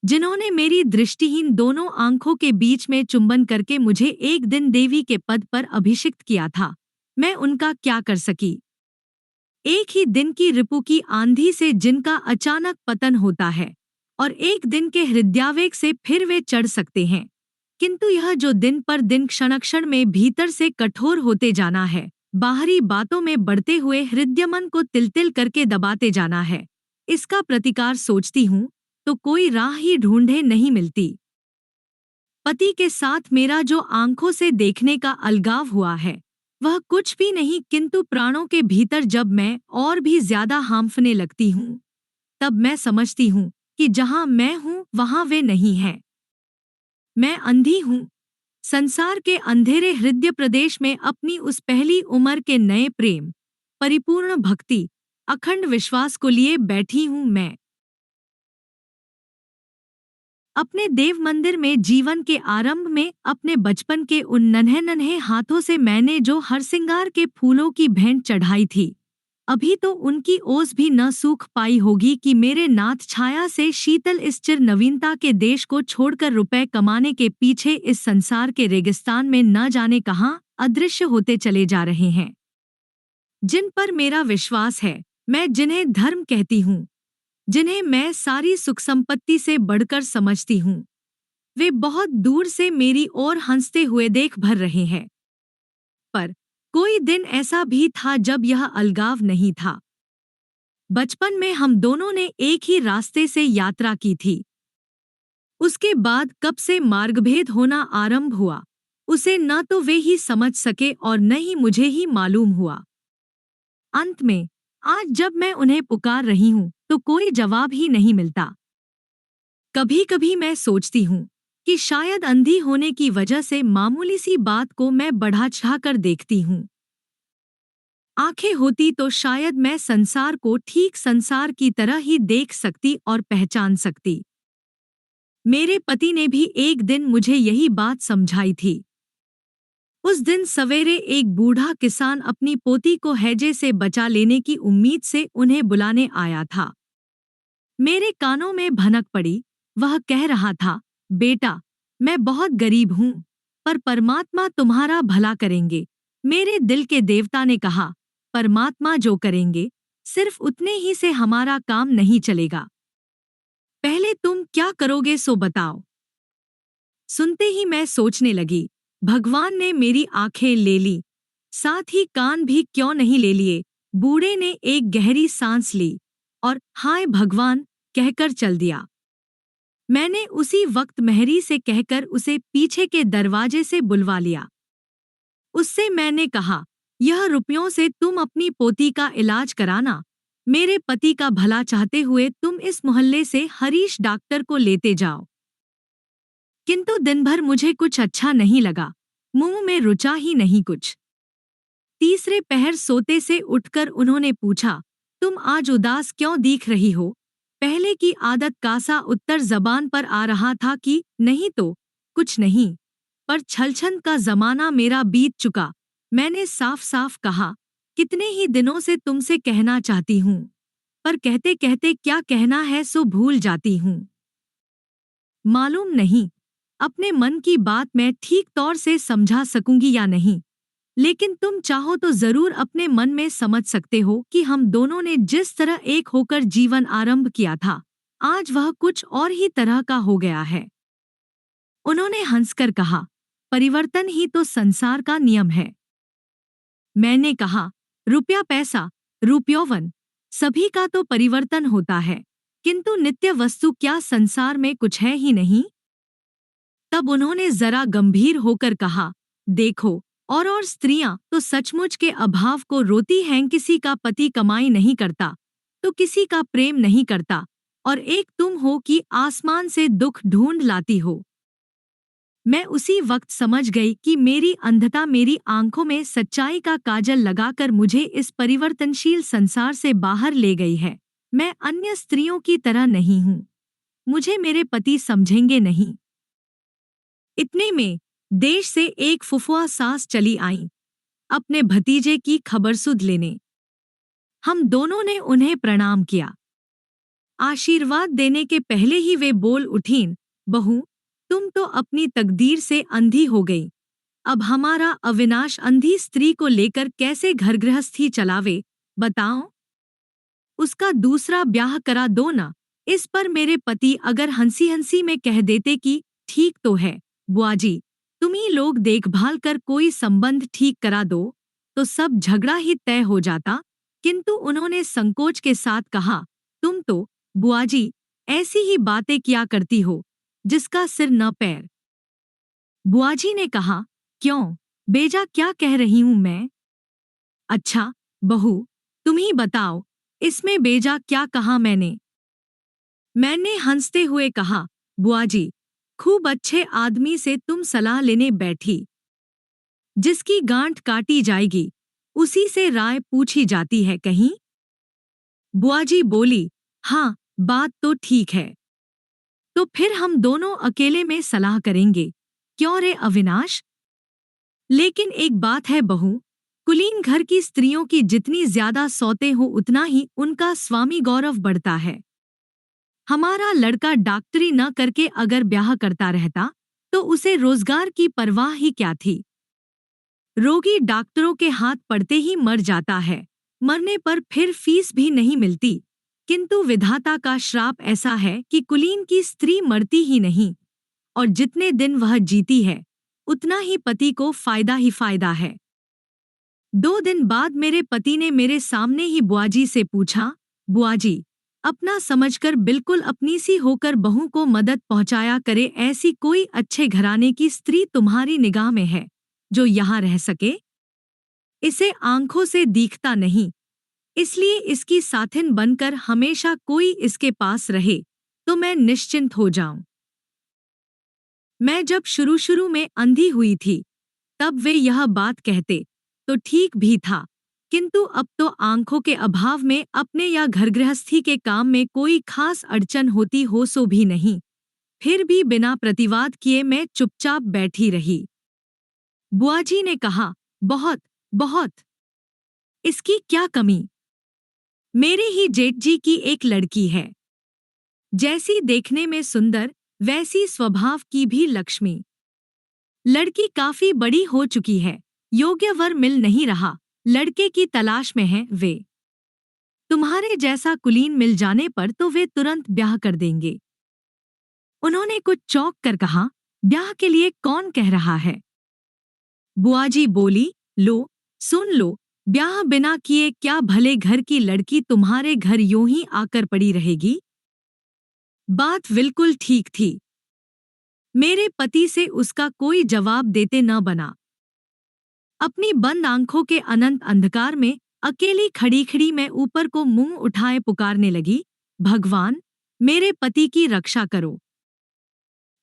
जिन्होंने मेरी दृष्टिहीन दोनों आंखों के बीच में चुंबन करके मुझे एक दिन देवी के पद पर अभिषिक्त किया था। मैं उनका क्या कर सकी? एक ही दिन की रिपु की आंधी से जिनका अचानक पतन होता है और एक दिन के हृदयावेग से फिर वे चढ़ सकते हैं, किंतु यह जो दिन पर दिन क्षण क्षण में भीतर से कठोर होते जाना है, बाहरी बातों में बढ़ते हुए हृदयमन को तिल-तिल करके दबाते जाना है, इसका प्रतिकार सोचती हूँ तो कोई राह ही ढूंढे नहीं मिलती। पति के साथ मेरा जो आंखों से देखने का अलगाव हुआ है, वह कुछ भी नहीं किंतु प्राणों के भीतर जब मैं और भी ज्यादा हांफने लगती हूँ, तब मैं समझती हूँ कि जहाँ मैं हूँ वहाँ वे नहीं हैं। मैं अंधी हूँ। संसार के अंधेरे हृदय प्रदेश में अपनी उस पहली उम्र के नए प्रेम, परिपूर्ण भक्ति, अखंड विश्वास को लिए बैठी हूँ मैं। अपने देव मंदिर में जीवन के आरंभ में अपने बचपन के उन नन्हे नन्हे हाथों से मैंने जो हरसिंगार के फूलों की भेंट चढ़ाई थी, अभी तो उनकी ओस भी न सूख पाई होगी कि मेरे नाथ छाया से शीतल इस चिर नवीनता के देश को छोड़कर रुपए कमाने के पीछे इस संसार के रेगिस्तान में न जाने कहाँ अदृश्य होते चले जा रहे हैं। जिन पर मेरा विश्वास है, मैं जिन्हें धर्म कहती हूँ, जिन्हें मैं सारी सुख संपत्ति से बढ़कर समझती हूँ, वे बहुत दूर से मेरी ओर हंसते हुए देख भर रहे हैं। पर कोई दिन ऐसा भी था जब यह अलगाव नहीं था। बचपन में हम दोनों ने एक ही रास्ते से यात्रा की थी। उसके बाद कब से मार्गभेद होना आरंभ हुआ, उसे न तो वे ही समझ सके और न ही मुझे ही मालूम हुआ। अंत में आज जब मैं उन्हें पुकार रही हूँ तो कोई जवाब ही नहीं मिलता। कभी कभी मैं सोचती हूँ कि शायद अंधी होने की वजह से मामूली सी बात को मैं बढ़ा चढ़ाकर देखती हूँ। आंखें होती तो शायद मैं संसार को ठीक संसार की तरह ही देख सकती और पहचान सकती। मेरे पति ने भी एक दिन मुझे यही बात समझाई थी। उस दिन सवेरे एक बूढ़ा किसान अपनी पोती को हैजे से बचा लेने की उम्मीद से उन्हें बुलाने आया था। मेरे कानों में भनक पड़ी। वह कह रहा था, बेटा, मैं बहुत गरीब हूँ, पर परमात्मा तुम्हारा भला करेंगे। मेरे दिल के देवता ने कहा, परमात्मा जो करेंगे, सिर्फ उतने ही से हमारा काम नहीं चलेगा। पहले तुम क्या करोगे सो बताओ। सुनते ही मैं सोचने लगी, भगवान ने मेरी आंखें ले ली, साथ ही कान भी क्यों नहीं ले लिए। बूढ़े ने एक गहरी सांस ली और हाय भगवान कहकर चल दिया। मैंने उसी वक्त मेहरी से कहकर उसे पीछे के दरवाजे से बुलवा लिया। उससे मैंने कहा, यह रुपयों से तुम अपनी पोती का इलाज कराना। मेरे पति का भला चाहते हुए तुम इस मोहल्ले से हरीश डॉक्टर को लेते जाओ। किंतु दिन भर मुझे कुछ अच्छा नहीं लगा, मुंह में रुचा ही नहीं कुछ। तीसरे पहर सोते से उठकर उन्होंने पूछा, तुम आज उदास क्यों दिख रही हो? पहले की आदत का सा उत्तर जबान पर आ रहा था कि नहीं तो कुछ नहीं, पर छलछन का जमाना मेरा बीत चुका। मैंने साफ साफ कहा, कितने ही दिनों से तुमसे कहना चाहती हूँ, पर कहते कहते क्या कहना है सो भूल जाती हूँ। मालूम नहीं अपने मन की बात मैं ठीक तौर से समझा सकूंगी या नहीं, लेकिन तुम चाहो तो जरूर अपने मन में समझ सकते हो कि हम दोनों ने जिस तरह एक होकर जीवन आरंभ किया था, आज वह कुछ और ही तरह का हो गया है। उन्होंने हंसकर कहा, परिवर्तन ही तो संसार का नियम है। मैंने कहा, रुपया पैसा, रूप यौवन, सभी का तो परिवर्तन होता है, किंतु नित्य वस्तु क्या संसार में कुछ है ही नहीं? तब उन्होंने जरा गंभीर होकर कहा, देखो, और स्त्रियां तो सचमुच के अभाव को रोती हैं। किसी का पति कमाई नहीं करता तो किसी का प्रेम नहीं करता, और एक तुम हो कि आसमान से दुख ढूंढ लाती हो। मैं उसी वक्त समझ गई कि मेरी अंधता मेरी आंखों में सच्चाई का काजल लगाकर मुझे इस परिवर्तनशील संसार से बाहर ले गई है। मैं अन्य स्त्रियों की तरह नहीं हूँ। मुझे मेरे पति समझेंगे नहीं। इतने में देश से एक फुफुआ सास चली आईं, अपने भतीजे की खबर सुध लेने। हम दोनों ने उन्हें प्रणाम किया। आशीर्वाद देने के पहले ही वे बोल उठीं, बहू, तुम तो अपनी तकदीर से अंधी हो गई। अब हमारा अविनाश अंधी स्त्री को लेकर कैसे घर गृहस्थी चलावे, बताओ। उसका दूसरा ब्याह करा दो ना। इस पर मेरे पति अगर हंसी हंसी में कह देते कि ठीक तो है बुआजी, तुम ही लोग देखभाल कर कोई संबंध ठीक करा दो, तो सब झगड़ा ही तय हो जाता। किंतु उन्होंने संकोच के साथ कहा, तुम तो बुआजी ऐसी ही बातें किया करती हो जिसका सिर न पैर। बुआजी ने कहा, क्यों बेजा क्या कह रही हूं मैं? अच्छा बहू, तुम ही बताओ, इसमें बेजा क्या कहा मैंने? मैंने हंसते हुए कहा, बुआजी, खूब अच्छे आदमी से तुम सलाह लेने बैठी। जिसकी गांठ काटी जाएगी उसी से राय पूछी जाती है कहीं। बुआजी बोली, हाँ बात तो ठीक है। तो फिर हम दोनों अकेले में सलाह करेंगे, क्यों रे अविनाश? लेकिन एक बात है बहू, कुलीन घर की स्त्रियों की जितनी ज्यादा सौतें हो उतना ही उनका स्वामी गौरव बढ़ता है। हमारा लड़का डॉक्टरी न करके अगर ब्याह करता रहता तो उसे रोजगार की परवाह ही क्या थी। रोगी डॉक्टरों के हाथ पड़ते ही मर जाता है, मरने पर फिर फीस भी नहीं मिलती। किंतु विधाता का श्राप ऐसा है कि कुलीन की स्त्री मरती ही नहीं, और जितने दिन वह जीती है उतना ही पति को फायदा ही फायदा है। 2 दिन बाद मेरे पति ने मेरे सामने ही बुआजी से पूछा, बुआजी, अपना समझकर बिल्कुल अपनी सी होकर बहू को मदद पहुंचाया करे ऐसी कोई अच्छे घराने की स्त्री तुम्हारी निगाह में है जो यहाँ रह सके? इसे आंखों से दिखता नहीं, इसलिए इसकी साथिन बनकर हमेशा कोई इसके पास रहे तो मैं निश्चिंत हो जाऊं। मैं जब शुरू शुरू में अंधी हुई थी तब वे यह बात कहते तो ठीक भी था, किंतु अब तो आंखों के अभाव में अपने या घर गृहस्थी के काम में कोई खास अड़चन होती हो सो भी नहीं। फिर भी बिना प्रतिवाद किए मैं चुपचाप बैठी रही। बुआजी ने कहा, बहुत बहुत, इसकी क्या कमी? मेरे ही जेठ जी की एक लड़की है, जैसी देखने में सुंदर वैसी स्वभाव की भी लक्ष्मी। लड़की काफी बड़ी हो चुकी है, योग्य वर मिल नहीं रहा, लड़के की तलाश में हैं वे। तुम्हारे जैसा कुलीन मिल जाने पर तो वे तुरंत ब्याह कर देंगे। उन्होंने कुछ चौंक कर कहा, ब्याह के लिए कौन कह रहा है? बुआजी बोली, लो सुन लो, ब्याह बिना किए क्या भले घर की लड़की तुम्हारे घर यूं ही आकर पड़ी रहेगी? बात बिल्कुल ठीक थी। मेरे पति से उसका कोई जवाब देते न बना। अपनी बंद आंखों के अनंत अंधकार में अकेली खड़ी खड़ी मैं ऊपर को मुंह उठाए पुकारने लगी, भगवान मेरे पति की रक्षा करो।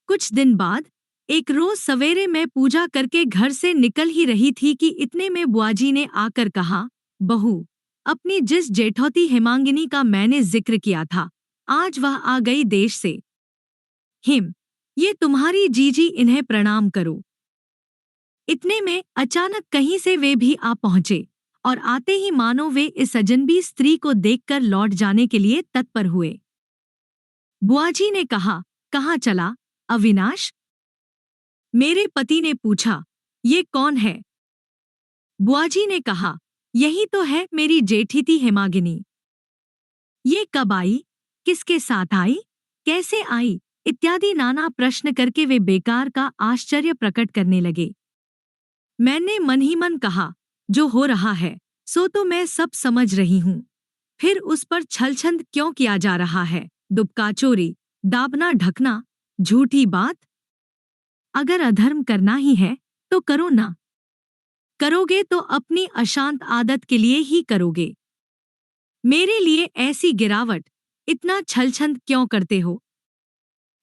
कुछ दिन बाद एक रोज सवेरे मैं पूजा करके घर से निकल ही रही थी कि इतने में बुआजी ने आकर कहा, बहू, अपनी जिस जेठौती हेमांगिनी का मैंने जिक्र किया था आज वह आ गई देश से। हिम, ये तुम्हारी जीजी, इन्हें प्रणाम करो। इतने में अचानक कहीं से वे भी आ पहुंचे और आते ही मानो वे इस अजनबी स्त्री को देखकर लौट जाने के लिए तत्पर हुए। बुआजी ने कहा, कहाँ चला अविनाश? मेरे पति ने पूछा, ये कौन है? बुआजी ने कहा, यही तो है मेरी जेठी थी हेमागिनी। ये कब आई, किसके साथ आई, कैसे आई इत्यादि नाना प्रश्न करके वे बेकार का आश्चर्य प्रकट करने लगे। मैंने मन ही मन कहा, जो हो रहा है सो तो मैं सब समझ रही हूँ, फिर उस पर छलछंद क्यों किया जा रहा है? दुबका चोरी, दाबना ढकना, झूठी बात। अगर अधर्म करना ही है तो करो ना, करोगे तो अपनी अशांत आदत के लिए ही करोगे। मेरे लिए ऐसी गिरावट, इतना छलछंद क्यों करते हो?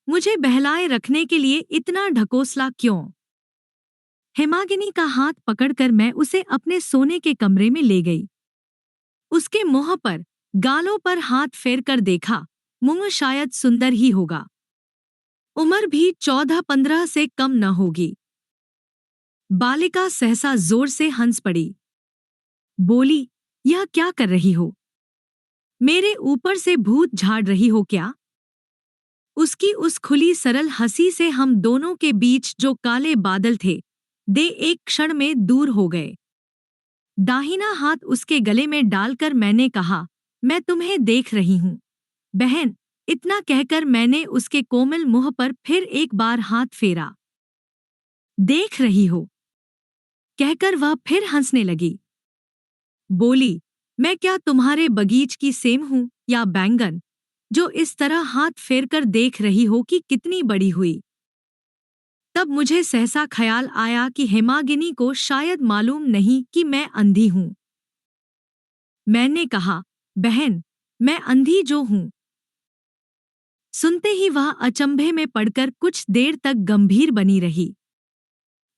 मुझे बहलाए रखने के लिए इतना ढकोसला क्यों? हेमागिनी का हाथ पकड़कर मैं उसे अपने सोने के कमरे में ले गई। उसके मुंह पर, गालों पर हाथ फेर कर देखा, मुंह शायद सुंदर ही होगा, उम्र भी 14-15 से कम न होगी। बालिका सहसा जोर से हंस पड़ी, बोली, यह क्या कर रही हो? मेरे ऊपर से भूत झाड़ रही हो क्या? उसकी उस खुली सरल हंसी से हम दोनों के बीच जो काले बादल थे, दे एक क्षण में दूर हो गए। दाहिना हाथ उसके गले में डालकर मैंने कहा, मैं तुम्हें देख रही हूँ बहन। इतना कहकर मैंने उसके कोमल मुंह पर फिर एक बार हाथ फेरा। देख रही हो? कहकर वह फिर हंसने लगी। बोली, मैं क्या तुम्हारे बगीच की सेम हूँ या बैंगन, जो इस तरह हाथ फेरकर देख रही हो कि कितनी बड़ी हुई। तब मुझे सहसा ख्याल आया कि हेमागिनी को शायद मालूम नहीं कि मैं अंधी हूँ। मैंने कहा, बहन, मैं अंधी जो हूँ। सुनते ही वह अचंभे में पड़कर कुछ देर तक गंभीर बनी रही।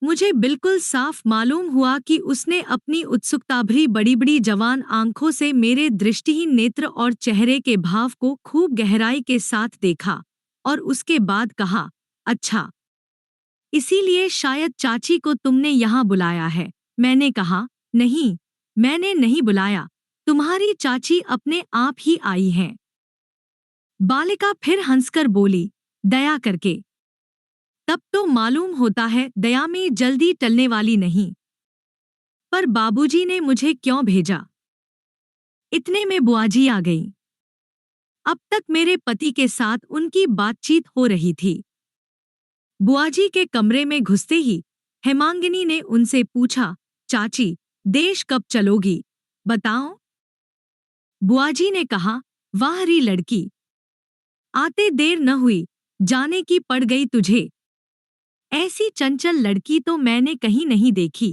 मुझे बिल्कुल साफ मालूम हुआ कि उसने अपनी उत्सुकताभरी बड़ी बड़ी जवान आंखों से मेरे दृष्टिहीन नेत्र और चेहरे के भाव को खूब गहराई के साथ देखा और उसके बाद कहा, अच्छा, इसीलिए शायद चाची को तुमने यहाँ बुलाया है। मैंने कहा, नहीं, मैंने नहीं बुलाया, तुम्हारी चाची अपने आप ही आई हैं। बालिका फिर हंसकर बोली, दया करके। तब तो मालूम होता है दया में जल्दी टलने वाली नहीं। पर बाबूजी ने मुझे क्यों भेजा? इतने में बुआजी आ गई। अब तक मेरे पति के साथ उनकी बातचीत हो रही थी। बुआजी के कमरे में घुसते ही हेमांगिनी ने उनसे पूछा, चाची, देश कब चलोगी? बताओ। बुआजी ने कहा, वाह री लड़की, आते देर न हुई, जाने की पड़ गई तुझे। ऐसी चंचल लड़की तो मैंने कहीं नहीं देखी।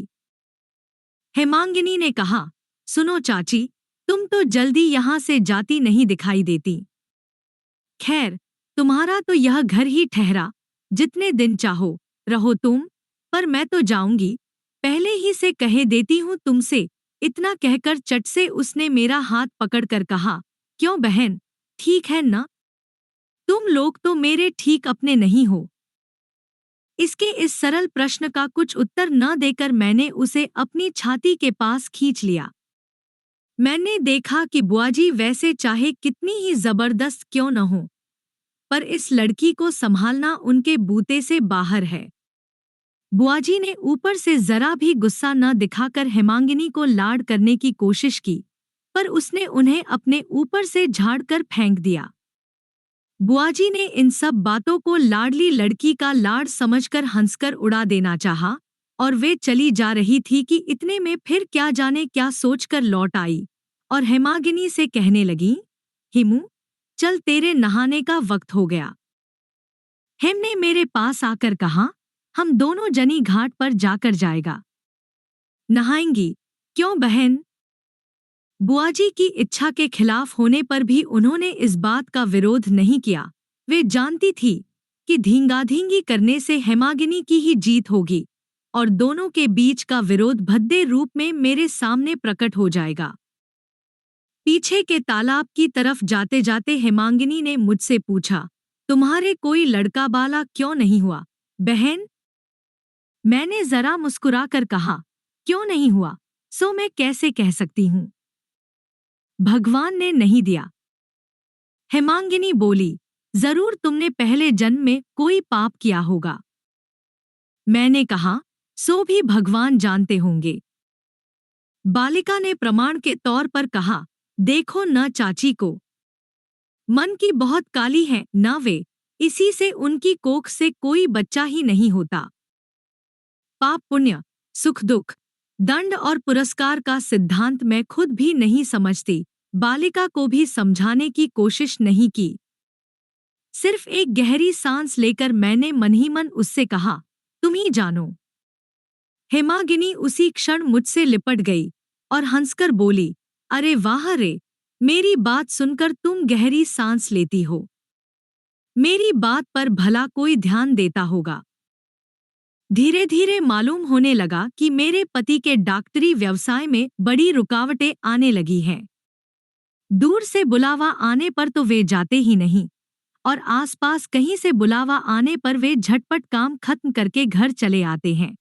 हेमांगिनी ने कहा, सुनो चाची, तुम तो जल्दी यहाँ से जाती नहीं दिखाई देती। खैर, तुम्हारा तो यह घर ही ठहरा, जितने दिन चाहो रहो तुम, पर मैं तो जाऊंगी, पहले ही से कहे देती हूँ तुमसे। इतना कहकर चट से उसने मेरा हाथ पकड़कर कहा, क्यों बहन, ठीक है ना? तुम लोग तो मेरे ठीक अपने नहीं हो। इसके इस सरल प्रश्न का कुछ उत्तर न देकर मैंने उसे अपनी छाती के पास खींच लिया। मैंने देखा कि बुआजी वैसे चाहे कितनी ही जबरदस्त क्यों न हो, पर इस लड़की को संभालना उनके बूते से बाहर है। बुआजी ने ऊपर से जरा भी गुस्सा न दिखाकर हेमांगिनी को लाड करने की कोशिश की, पर उसने उन्हें अपने ऊपर से झाड़कर फेंक दिया। बुआजी ने इन सब बातों को लाडली लड़की का लाड समझकर हंसकर उड़ा देना चाहा, और वे चली जा रही थी कि इतने में फिर क्या जाने क्या सोचकर लौट आई और हेमागिनी से कहने लगी, हिमू, चल तेरे नहाने का वक्त हो गया। हेम ने मेरे पास आकर कहा, हम दोनों जनी घाट पर जाकर जाएगा। नहाएंगी? क्यों बहन? बुआजी की इच्छा के खिलाफ होने पर भी उन्होंने इस बात का विरोध नहीं किया। वे जानती थी कि धींगाधींगी करने से हेमागिनी की ही जीत होगी और दोनों के बीच का विरोध भद्दे रूप में मेरे सामने प्रकट हो जाएगा। पीछे के तालाब की तरफ जाते जाते हेमांगिनी ने मुझसे पूछा, तुम्हारे कोई लड़का बाला क्यों नहीं हुआ बहन? मैंने जरा मुस्कुराकर कहा, क्यों नहीं हुआ सो मैं कैसे कह सकती हूँ, भगवान ने नहीं दिया। हेमांगिनी बोली, जरूर तुमने पहले जन्म में कोई पाप किया होगा। मैंने कहा, सो भी भगवान जानते होंगे। बालिका ने प्रमाण के तौर पर कहा, देखो न चाची को, मन की बहुत काली है न वे, इसी से उनकी कोख से कोई बच्चा ही नहीं होता। पाप पुण्य, सुख दुख, दंड और पुरस्कार का सिद्धांत मैं खुद भी नहीं समझती। बालिका को भी समझाने की कोशिश नहीं की। सिर्फ एक गहरी सांस लेकर मैंने मन ही मन उससे कहा, तुम ही जानो। हेमागिनी उसी क्षण मुझसे लिपट गई और हंसकर बोली, अरे वाह रे, मेरी बात सुनकर तुम गहरी सांस लेती हो। मेरी बात पर भला कोई ध्यान देता होगा। धीरे धीरे मालूम होने लगा कि मेरे पति के डॉक्टरी व्यवसाय में बड़ी रुकावटें आने लगी हैं। दूर से बुलावा आने पर तो वे जाते ही नहीं, और आसपास कहीं से बुलावा आने पर वे झटपट काम खत्म करके घर चले आते हैं।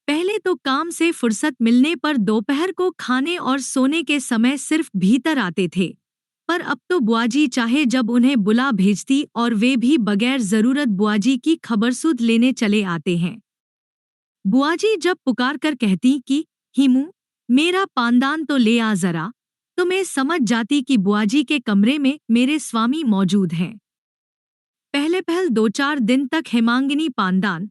पहले तो काम से फुर्सत मिलने पर दोपहर को खाने और सोने के समय सिर्फ भीतर आते थे, पर अब तो बुआजी चाहे जब उन्हें बुला भेजती और वे भी बगैर जरूरत बुआजी की खबरसुध लेने चले आते हैं। बुआजी जब पुकार कर कहती कि हिमू, मेरा पानदान तो ले आ जरा, तो मैं समझ जाती कि बुआजी के कमरे में मेरे स्वामी मौजूद हैं। पहले पहल 2-4 दिन तक हेमांगिनी पानदान,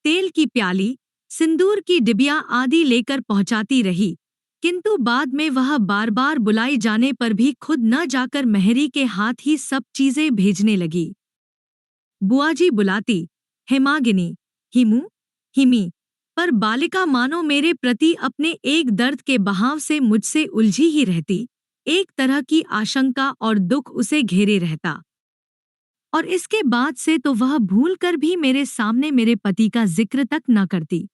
तेल की प्याली, सिंदूर की डिबिया आदि लेकर पहुंचाती रही, किंतु बाद में वह बार बार बुलाई जाने पर भी खुद न जाकर मेहरी के हाथ ही सब चीजें भेजने लगी। बुआजी बुलाती, हेमांगिनी, हिमू, हिमी, पर बालिका मानो मेरे प्रति अपने एक दर्द के बहाव से मुझसे उलझी ही रहती, एक तरह की आशंका और दुख उसे घेरे रहता। और इसके बाद से तो वह भूलकर भी मेरे सामने मेरे पति का जिक्र तक न करती।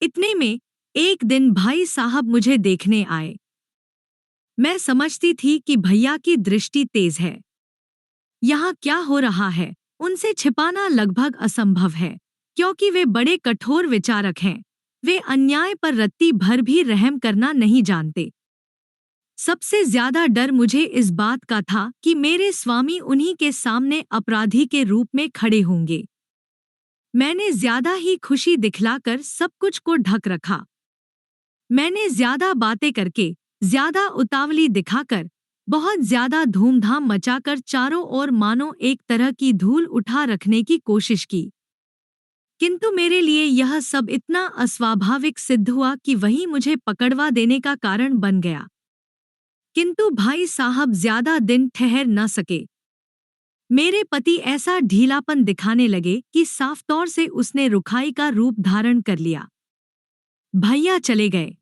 इतने में एक दिन भाई साहब मुझे देखने आए। मैं समझती थी कि भैया की दृष्टि तेज है। यहाँ क्या हो रहा है, उनसे छिपाना लगभग असंभव है, क्योंकि वे बड़े कठोर विचारक हैं। वे अन्याय पर रत्ती भर भी रहम करना नहीं जानते। सबसे ज्यादा डर मुझे इस बात का था कि मेरे स्वामी उन्हीं के सामने अपराधी के रूप में खड़े होंगे। मैंने ज्यादा ही खुशी दिखलाकर सब कुछ को ढक रखा। मैंने ज्यादा बातें करके, ज्यादा उतावली दिखाकर, बहुत ज्यादा धूमधाम मचाकर चारों ओर मानो एक तरह की धूल उठा रखने की कोशिश की। किंतु मेरे लिए यह सब इतना अस्वाभाविक सिद्ध हुआ कि वही मुझे पकड़वा देने का कारण बन गया। किंतु भाई साहब ज्यादा दिन ठहर न सके। मेरे पति ऐसा ढीलापन दिखाने लगे कि साफ तौर से उसने रुखाई का रूप धारण कर लिया। भैया चले गए।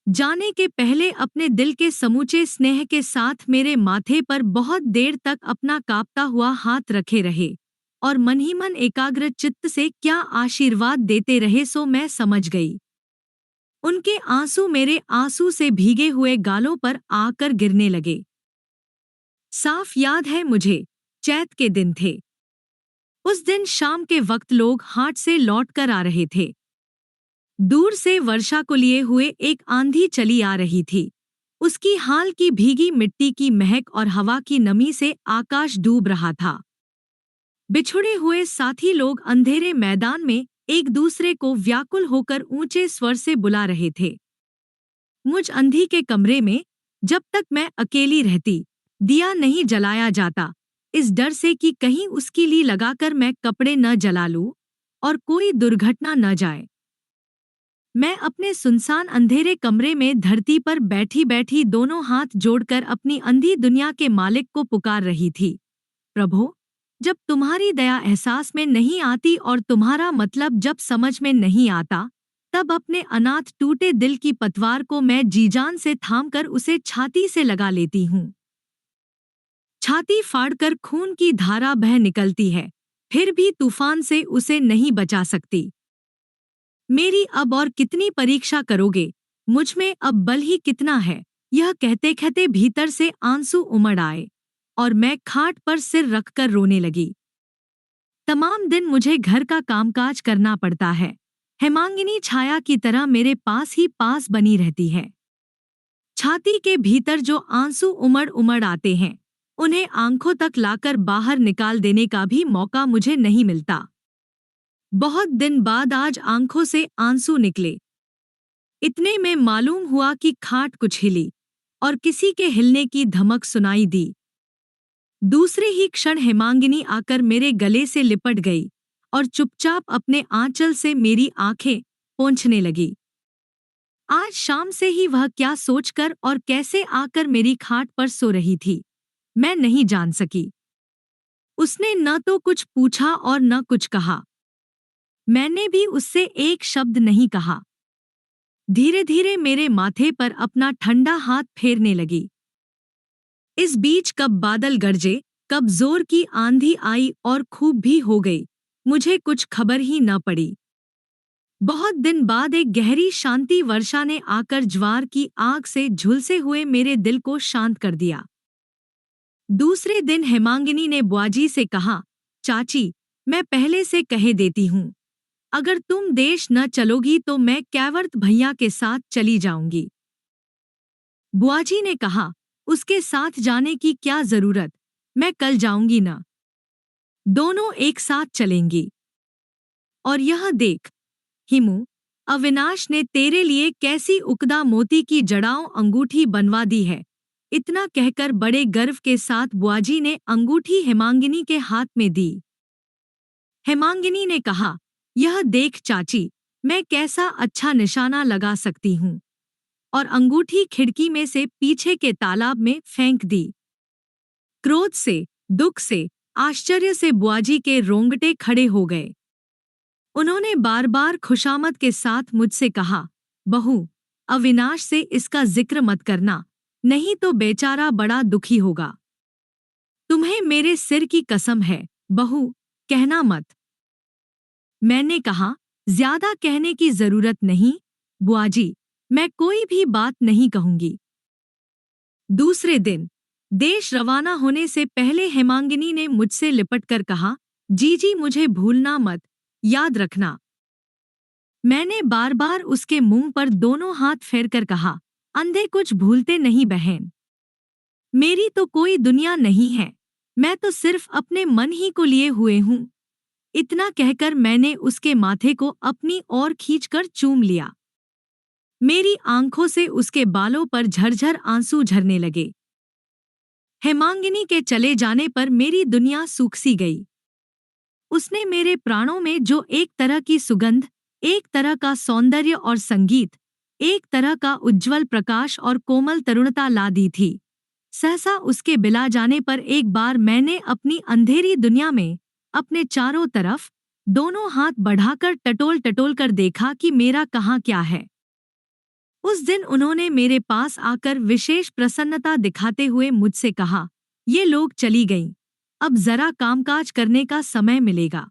जाने के पहले अपने दिल के समूचे स्नेह के साथ मेरे माथे पर बहुत देर तक अपना कांपता हुआ हाथ रखे रहे और मन ही मन एकाग्र चित्त से क्या आशीर्वाद देते रहे सो मैं समझ गई। उनके आंसू मेरे आंसू से भीगे हुए गालों पर आकर गिरने लगे। साफ याद है मुझे, चैत के दिन थे। उस दिन शाम के वक्त लोग हाट से लौटकर आ रहे थे। दूर से वर्षा को लिए हुए एक आंधी चली आ रही थी। उसकी हाल की भीगी मिट्टी की महक और हवा की नमी से आकाश डूब रहा था। बिछुड़े हुए साथी लोग अंधेरे मैदान में एक दूसरे को व्याकुल होकर ऊंचे स्वर से बुला रहे थे। मुझ अंधी के कमरे में जब तक मैं अकेली रहती, दिया नहीं जलाया जाता, इस डर से कि कहीं उसकी ली लगाकर मैं कपड़े न जला लूं और कोई दुर्घटना न जाए। मैं अपने सुनसान अंधेरे कमरे में धरती पर बैठी बैठी दोनों हाथ जोड़कर अपनी अंधी दुनिया के मालिक को पुकार रही थी, प्रभु, जब तुम्हारी दया एहसास में नहीं आती और तुम्हारा मतलब जब समझ में नहीं आता, तब अपने अनाथ टूटे दिल की पतवार को मैं जीजान से थामकर उसे छाती से लगा लेती हूँ। छाती फाड़कर खून की धारा बह निकलती है, फिर भी तूफान से उसे नहीं बचा सकती। मेरी अब और कितनी परीक्षा करोगे, मुझ में अब बल ही कितना है, यह कहते कहते भीतर से आंसू उमड़ आए और मैं खाट पर सिर रखकर रोने लगी। तमाम दिन मुझे घर का कामकाज करना पड़ता है। हेमांगिनी छाया की तरह मेरे पास ही पास बनी रहती है। छाती के भीतर जो आंसू उमड़ उमड़ आते हैं, उन्हें आंखों तक लाकर बाहर निकाल देने का भी मौका मुझे नहीं मिलता। बहुत दिन बाद आज आंखों से आंसू निकले। इतने में मालूम हुआ कि खाट कुछ हिली और किसी के हिलने की धमक सुनाई दी। दूसरे ही क्षण हेमांगिनी आकर मेरे गले से लिपट गई और चुपचाप अपने आंचल से मेरी आंखें पोंछने लगी। आज शाम से ही वह क्या सोचकर और कैसे आकर मेरी खाट पर सो रही थी, मैं नहीं जान सकी। उसने न तो कुछ पूछा और न कुछ कहा। मैंने भी उससे एक शब्द नहीं कहा। धीरे धीरे मेरे माथे पर अपना ठंडा हाथ फेरने लगी। इस बीच कब बादल गरजे, कब जोर की आंधी आई और खूब भी हो गई, मुझे कुछ खबर ही न पड़ी। बहुत दिन बाद एक गहरी शांति वर्षा ने आकर ज्वार की आग से झुलसे हुए मेरे दिल को शांत कर दिया। दूसरे दिन हेमांगिनी ने बुआजी से कहा, चाची, मैं पहले से कहे देती हूँ, अगर तुम देश न चलोगी तो मैं कैवर्त भैया के साथ चली जाऊंगी। बुआजी ने कहा, उसके साथ जाने की क्या जरूरत, मैं कल जाऊंगी ना। दोनों एक साथ चलेंगी। और यह देख हिमू, अविनाश ने तेरे लिए कैसी उकदा मोती की जड़ाओं अंगूठी बनवा दी है। इतना कहकर बड़े गर्व के साथ बुआजी ने अंगूठी हेमांगिनी के हाथ में दी। हेमांगिनी ने कहा, यह देख चाची, मैं कैसा अच्छा निशाना लगा सकती हूँ। और अंगूठी खिड़की में से पीछे के तालाब में फेंक दी। क्रोध से, दुख से, आश्चर्य से बुआजी के रोंगटे खड़े हो गए। उन्होंने बार बार खुशामद के साथ मुझसे कहा, बहू, अविनाश से इसका जिक्र मत करना, नहीं तो बेचारा बड़ा दुखी होगा। तुम्हें मेरे सिर की कसम है, बहू, कहना मत। मैंने कहा, ज्यादा कहने की जरूरत नहीं, बुआजी, मैं कोई भी बात नहीं कहूंगी। दूसरे दिन देश रवाना होने से पहले हेमांगिनी ने मुझसे लिपटकर कहा, जीजी मुझे भूलना मत, याद रखना। मैंने बार बार उसके मुंह पर दोनों हाथ फेरकर कहा, अंधे कुछ भूलते नहीं बहन। मेरी तो कोई दुनिया नहीं है, मैं तो सिर्फ अपने मन ही को लिए हुए हूँ। इतना कहकर मैंने उसके माथे को अपनी ओर खींचकर चूम लिया। मेरी आंखों से उसके बालों पर झरझर आंसू झरने लगे। हेमांगिनी के चले जाने पर मेरी दुनिया सूख सी गई। उसने मेरे प्राणों में जो एक तरह की सुगंध, एक तरह का सौंदर्य और संगीत, एक तरह का उज्ज्वल प्रकाश और कोमल तरुणता ला दी थी, सहसा उसके बिला जाने पर एक बार मैंने अपनी अंधेरी दुनिया में अपने चारों तरफ दोनों हाथ बढ़ाकर टटोल टटोल कर देखा कि मेरा कहाँ क्या है। उस दिन उन्होंने मेरे पास आकर विशेष प्रसन्नता दिखाते हुए मुझसे कहा, ये लोग चली गईं, अब जरा कामकाज करने का समय मिलेगा।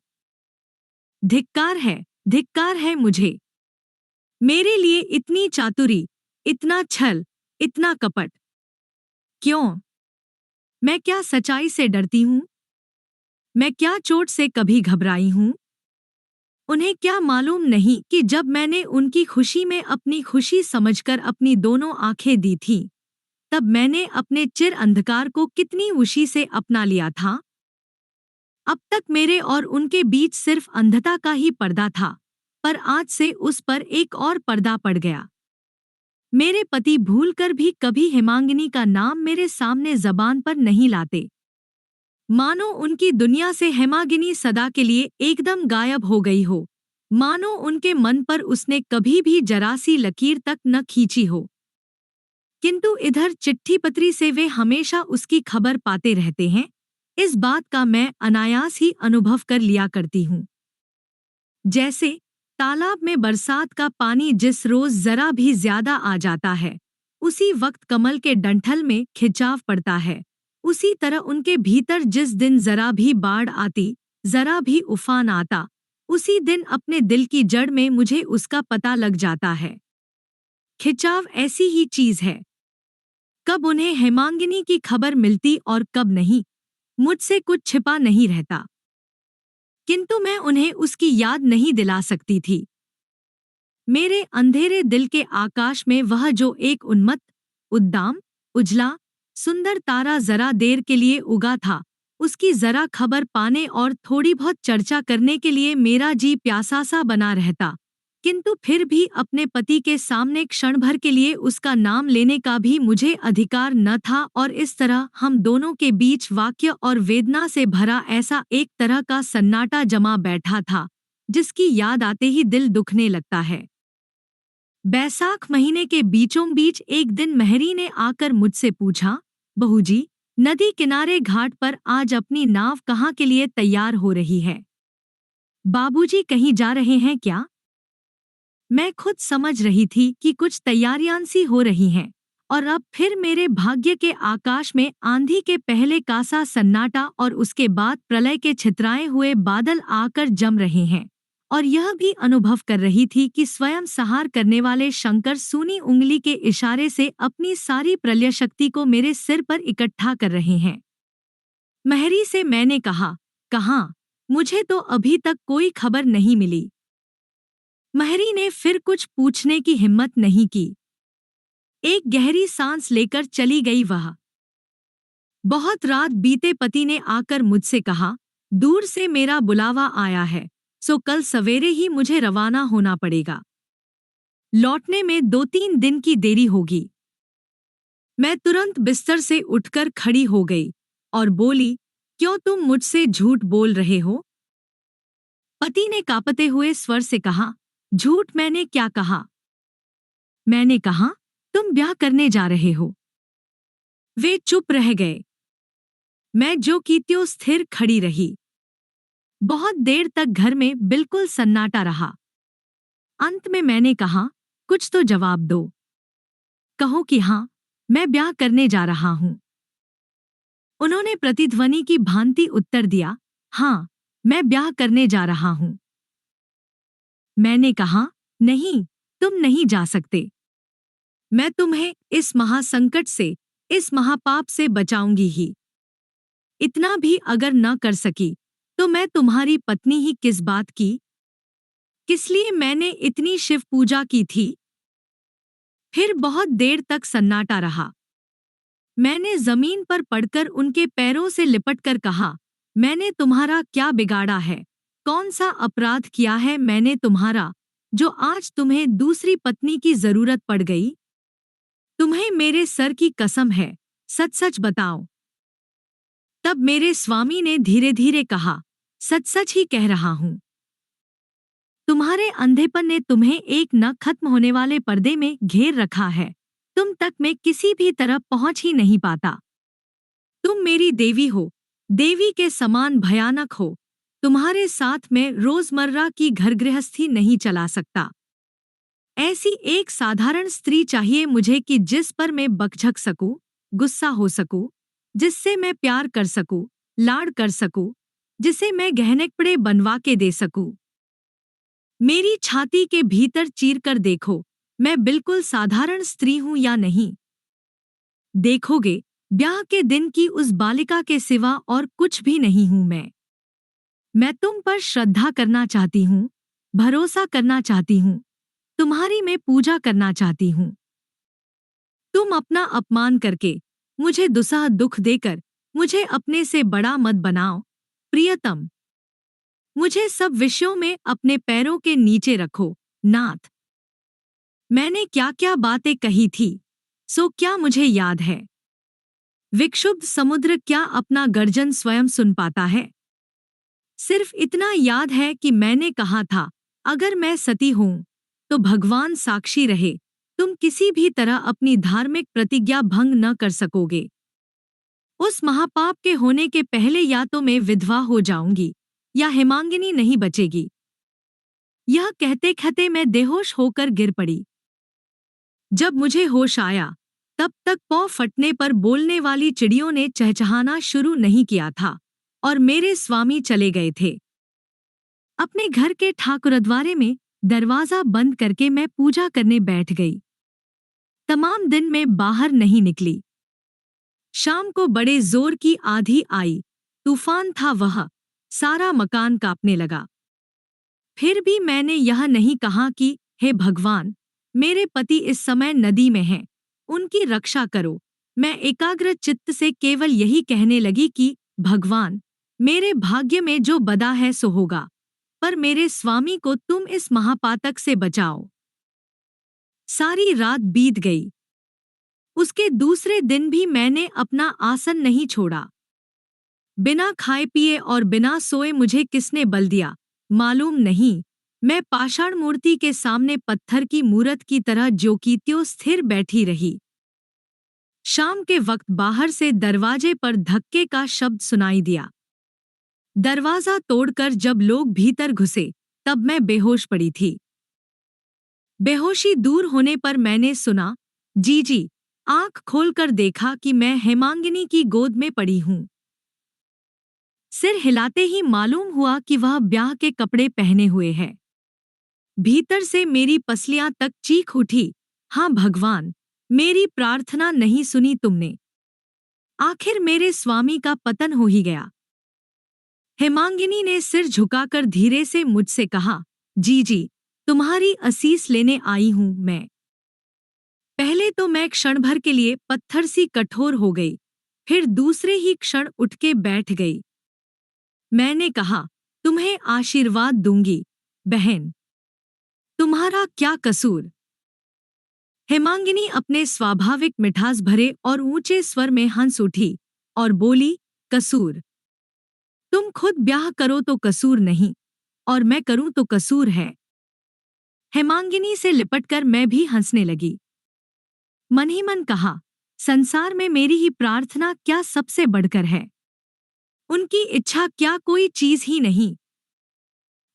धिक्कार है मुझे। मेरे लिए इतनी चातुरी, इतना छल, इतना कपट। क्यों? मैं क्या सच्चाई से डरती हूँ? मैं क्या चोट से कभी घबराई हूँ? उन्हें क्या मालूम नहीं कि जब मैंने उनकी खुशी में अपनी खुशी समझकर अपनी दोनों आंखें दी थीं, तब मैंने अपने चिर अंधकार को कितनी खुशी से अपना लिया था। अब तक मेरे और उनके बीच सिर्फ अंधता का ही पर्दा था, पर आज से उस पर एक और पर्दा पड़ गया। मेरे पति भूलकर भी कभी हेमांगिनी का नाम मेरे सामने जबान पर नहीं लाते। मानो उनकी दुनिया से हेमांगिनी सदा के लिए एकदम गायब हो गई हो, मानो उनके मन पर उसने कभी भी जरा सी लकीर तक न खींची हो। किंतु इधर चिट्ठी पत्री से वे हमेशा उसकी खबर पाते रहते हैं, इस बात का मैं अनायास ही अनुभव कर लिया करती हूँ। जैसे तालाब में बरसात का पानी जिस रोज जरा भी ज्यादा आ जाता है, उसी वक्त कमल के डंठल में खिंचाव पड़ता है, उसी तरह उनके भीतर जिस दिन जरा भी बाढ़ आती, जरा भी उफान आता, उसी दिन अपने दिल की जड़ में मुझे उसका पता लग जाता है। खिंचाव ऐसी ही चीज है। कब उन्हें हेमांगिनी की खबर मिलती और कब नहीं, मुझसे कुछ छिपा नहीं रहता। किंतु मैं उन्हें उसकी याद नहीं दिला सकती थी। मेरे अंधेरे दिल के आकाश में वह जो एक उन्मत्त, उद्दाम, उजला, सुंदर तारा जरा देर के लिए उगा था, उसकी जरा खबर पाने और थोड़ी बहुत चर्चा करने के लिए मेरा जी प्यासा सा बना रहता, किंतु फिर भी अपने पति के सामने क्षण भर के लिए उसका नाम लेने का भी मुझे अधिकार न था। और इस तरह हम दोनों के बीच वाक्य और वेदना से भरा ऐसा एक तरह का सन्नाटा जमा बैठा था, जिसकी याद आते ही दिल दुखने लगता है। बैसाख महीने के बीचों बीच एक दिन मेहरी ने आकर मुझसे पूछा, बहू जी, नदी किनारे घाट पर आज अपनी नाव कहाँ के लिए तैयार हो रही है? बाबूजी कहीं जा रहे हैं क्या? मैं खुद समझ रही थी कि कुछ तैयारियां सी हो रही हैं, और अब फिर मेरे भाग्य के आकाश में आंधी के पहले कासा सन्नाटा और उसके बाद प्रलय के छितराए हुए बादल आकर जम रहे हैं, और यह भी अनुभव कर रही थी कि स्वयं सहार करने वाले शंकर सूनी उंगली के इशारे से अपनी सारी प्रलय शक्ति को मेरे सिर पर इकट्ठा कर रहे हैं। मेहरी से मैंने कहा, कहाँ? मुझे तो अभी तक कोई खबर नहीं मिली। मेहरी ने फिर कुछ पूछने की हिम्मत नहीं की। एक गहरी सांस लेकर चली गई वह। बहुत रात बीते पति ने आकर मुझसे कहा, दूर से मेरा बुलावा आया है, सो कल सवेरे ही मुझे रवाना होना पड़ेगा। लौटने में 2-3 दिन की देरी होगी। मैं तुरंत बिस्तर से उठकर खड़ी हो गई और बोली, क्यों तुम मुझसे झूठ बोल रहे हो? पति ने कांपते हुए स्वर से कहा, झूठ मैंने क्या कहा? मैंने कहा, तुम ब्याह करने जा रहे हो। वे चुप रह गए। मैं जो की त्यों स्थिर खड़ी रही। बहुत देर तक घर में बिल्कुल सन्नाटा रहा। अंत में मैंने कहा, कुछ तो जवाब दो। कहो कि हाँ, मैं ब्याह करने जा रहा हूं। उन्होंने प्रतिध्वनि की भांति उत्तर दिया, हाँ, मैं ब्याह करने जा रहा हूं। मैंने कहा, नहीं, तुम नहीं जा सकते। मैं तुम्हें इस महासंकट से, इस महापाप से बचाऊंगी ही। इतना भी अगर न कर सकी, तो मैं तुम्हारी पत्नी ही किस बात की? किस लिए मैंने इतनी शिव पूजा की थी? फिर बहुत देर तक सन्नाटा रहा। मैंने जमीन पर पड़कर उनके पैरों से लिपटकर कहा, मैंने तुम्हारा क्या बिगाड़ा है? कौन सा अपराध किया है मैंने तुम्हारा, जो आज तुम्हें दूसरी पत्नी की जरूरत पड़ गई? तुम्हें मेरे सर की कसम है, सच सच बताओ। तब मेरे स्वामी ने धीरे धीरे कहा, सच सच ही कह रहा हूं। तुम्हारे अंधेपन ने तुम्हें एक न खत्म होने वाले पर्दे में घेर रखा है। तुम तक मैं किसी भी तरह पहुंच ही नहीं पाता। तुम मेरी देवी हो, देवी के समान भयानक हो। तुम्हारे साथ मैं रोजमर्रा की घर गृहस्थी नहीं चला सकता। ऐसी एक साधारण स्त्री चाहिए मुझे कि जिस पर मैं बकझक सकूं, गुस्सा हो सकूं, जिससे मैं प्यार कर सकूं, लाड़ कर सकूं, जिसे मैं गहनेकपड़े बनवा के दे सकूं। मेरी छाती के भीतर चीर कर देखो, मैं बिल्कुल साधारण स्त्री हूं या नहीं। देखोगे, ब्याह के दिन की उस बालिका के सिवा और कुछ भी नहीं हूं मैं तुम पर श्रद्धा करना चाहती हूं, भरोसा करना चाहती हूं, तुम्हारी मैं पूजा करना चाहती हूं। तुम अपना अपमान करके, मुझे दुसह दुख देकर, मुझे अपने से बड़ा मत बनाओ, प्रियतम। मुझे सब विषयों में अपने पैरों के नीचे रखो, नाथ। मैंने क्या क्या बातें कही थी, सो क्या मुझे याद है? विक्षुब्ध समुद्र क्या अपना गर्जन स्वयं सुन पाता है? सिर्फ इतना याद है कि मैंने कहा था, अगर मैं सती हूं, तो भगवान साक्षी रहे, तुम किसी भी तरह अपनी धार्मिक प्रतिज्ञा भंग न कर सकोगे। उस महापाप के होने के पहले या तो मैं विधवा हो जाऊंगी, या हेमांगिनी नहीं बचेगी। यह कहते कहते मैं बेहोश होकर गिर पड़ी। जब मुझे होश आया, तब तक पौ फटने पर बोलने वाली चिड़ियों ने चहचहाना शुरू नहीं किया था और मेरे स्वामी चले गए थे। अपने घर के ठाकुरद्वारे में दरवाजा बंद करके मैं पूजा करने बैठ गई। तमाम दिन में बाहर नहीं निकली। शाम को बड़े जोर की आंधी आई, तूफान था वह, सारा मकान कांपने लगा। फिर भी मैंने यह नहीं कहा कि, हे भगवान, मेरे पति इस समय नदी में हैं, उनकी रक्षा करो। मैं एकाग्र चित्त से केवल यही कहने लगी कि, भगवान, मेरे भाग्य में जो बदा है सो होगा, पर मेरे स्वामी को तुम इस महापातक से बचाओ। सारी रात बीत गई। उसके दूसरे दिन भी मैंने अपना आसन नहीं छोड़ा। बिना खाए पिए और बिना सोए मुझे किसने बल दिया, मालूम नहीं। मैं पाषाण मूर्ति के सामने पत्थर की मूरत की तरह ज्यों की त्यों स्थिर बैठी रही। शाम के वक्त बाहर से दरवाजे पर धक्के का शब्द सुनाई दिया। दरवाजा तोड़कर जब लोग भीतर घुसे, तब मैं बेहोश पड़ी थी। बेहोशी दूर होने पर मैंने सुना, जीजी, आंख खोलकर देखा कि मैं हेमांगिनी की गोद में पड़ी हूं। सिर हिलाते ही मालूम हुआ कि वह ब्याह के कपड़े पहने हुए है। भीतर से मेरी पसलियां तक चीख उठी, हाँ भगवान, मेरी प्रार्थना नहीं सुनी तुमने। आखिर मेरे स्वामी का पतन हो ही गया। हेमांगिनी ने सिर झुकाकर धीरे से मुझसे कहा, जीजी, तुम्हारी असीस लेने आई हूं मैं। पहले तो मैं क्षण भर के लिए पत्थर सी कठोर हो गई, फिर दूसरे ही क्षण उठ के बैठ गई। मैंने कहा, तुम्हें आशीर्वाद दूंगी, बहन। तुम्हारा क्या कसूर? हेमांगिनी अपने स्वाभाविक मिठास भरे और ऊंचे स्वर में हंस उठी और बोली, कसूर? तुम खुद ब्याह करो तो कसूर नहीं, और मैं करूं तो कसूर है। हेमांगिनी से लिपटकर मैं भी हंसने लगी। मन ही मन कहा, संसार में मेरी ही प्रार्थना क्या सबसे बढ़कर है? उनकी इच्छा क्या कोई चीज ही नहीं?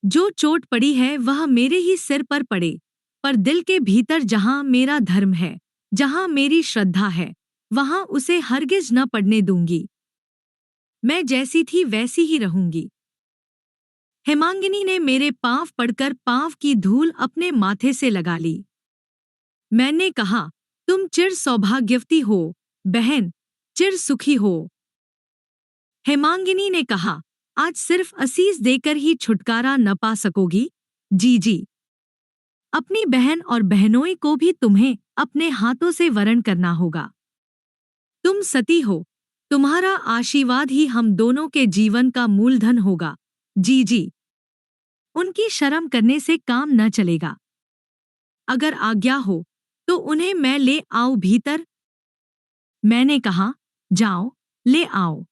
जो चोट पड़ी है वह मेरे ही सिर पर पड़े, पर दिल के भीतर जहां मेरा धर्म है, जहां मेरी श्रद्धा है, वहां उसे हरगिज न पड़ने दूंगी। मैं जैसी थी वैसी ही रहूंगी। हेमांगिनी ने मेरे पांव पड़कर पांव की धूल अपने माथे से लगा ली। मैंने कहा, तुम चिर सौभाग्यवती हो, बहन, चिर सुखी हो। हेमांगिनी ने कहा, आज सिर्फ असीस देकर ही छुटकारा न पा सकोगी? जी। अपनी बहन और बहनोई को भी तुम्हें अपने हाथों से वरण करना होगा। तुम सती हो, तुम्हारा आशीर्वाद ही हम दोनों के जीवन का मूलधन होगा। जी। उनकी शर्म करने से काम न चलेगा। अगर आज्ञा हो तो उन्हें मैं ले आऊं भीतर? मैंने कहा, जाओ, ले आओ।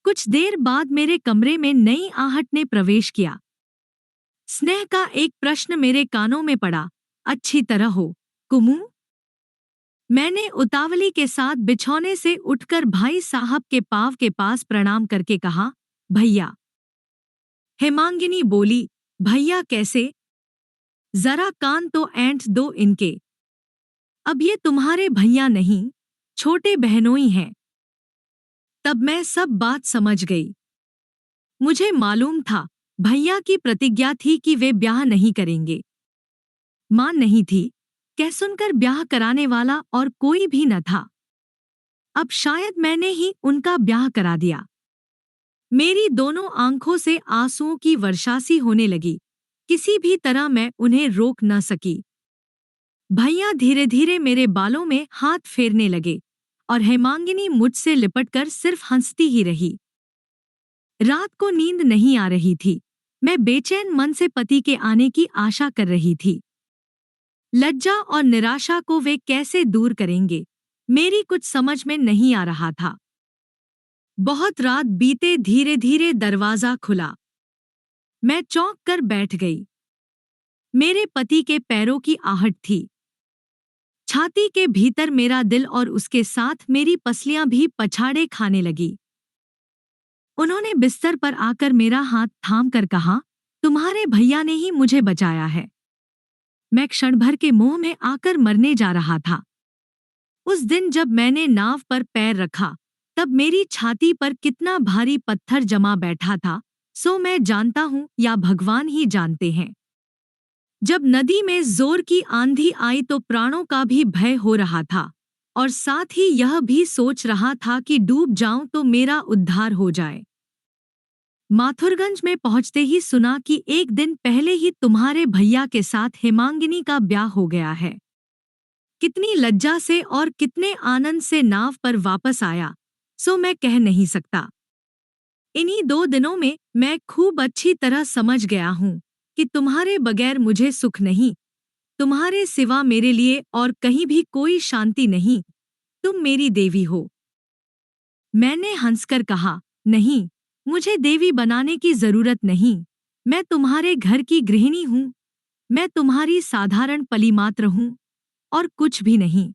कुछ देर बाद मेरे कमरे में नई आहट ने प्रवेश किया। स्नेह का एक प्रश्न मेरे कानों में पड़ा, अच्छी तरह हो, कुमू? मैंने उतावली के साथ बिछौने से उठकर भाई साहब के पांव के पास प्रणाम करके कहा, भैया। हेमांगिनी बोली, भैया कैसे? जरा कान तो ऐंठ दो इनके। अब ये तुम्हारे भैया नहीं, छोटे बहनोई हैं। तब मैं सब बात समझ गई। मुझे मालूम था, भैया की प्रतिज्ञा थी कि वे ब्याह नहीं करेंगे। मां नहीं थी, कह सुनकर ब्याह कराने वाला और कोई भी न था। अब शायद मैंने ही उनका ब्याह करा दिया। मेरी दोनों आंखों से आंसुओं की वर्षासी होने लगी। किसी भी तरह मैं उन्हें रोक न सकी। भैया धीरे धीरे मेरे बालों में हाथ फेरने लगे और हेमांगिनी मुझसे लिपटकर सिर्फ हंसती ही रही। रात को नींद नहीं आ रही थी। मैं बेचैन मन से पति के आने की आशा कर रही थी। लज्जा और निराशा को वे कैसे दूर करेंगे, मेरी कुछ समझ में नहीं आ रहा था। बहुत रात बीते धीरे धीरे दरवाजा खुला। मैं चौंक कर बैठ गई। मेरे पति के पैरों की आहट थी। छाती के भीतर मेरा दिल और उसके साथ मेरी पसलियां भी पछाड़े खाने लगी। उन्होंने बिस्तर पर आकर मेरा हाथ थाम कर कहा, तुम्हारे भैया ने ही मुझे बचाया है। मैं क्षण भर के मोह में आकर मरने जा रहा था। उस दिन जब मैंने नाव पर पैर रखा, तब मेरी छाती पर कितना भारी पत्थर जमा बैठा था, सो मैं जानता हूँ या भगवान ही जानते हैं। जब नदी में जोर की आंधी आई तो प्राणों का भी भय हो रहा था और साथ ही यह भी सोच रहा था कि डूब जाऊं तो मेरा उद्धार हो जाए। माथुरगंज में पहुंचते ही सुना कि एक दिन पहले ही तुम्हारे भैया के साथ हेमांगिनी का ब्याह हो गया है। कितनी लज्जा से और कितने आनंद से नाव पर वापस आया, सो मैं कह नहीं सकता। इन्हीं 2 दिनों में मैं खूब अच्छी तरह समझ गया हूँ कि तुम्हारे बगैर मुझे सुख नहीं, तुम्हारे सिवा मेरे लिए और कहीं भी कोई शांति नहीं। तुम मेरी देवी हो। मैंने हंसकर कहा, नहीं, मुझे देवी बनाने की जरूरत नहीं। मैं तुम्हारे घर की गृहिणी हूँ। मैं तुम्हारी साधारण पलीमात्र हूँ और कुछ भी नहीं।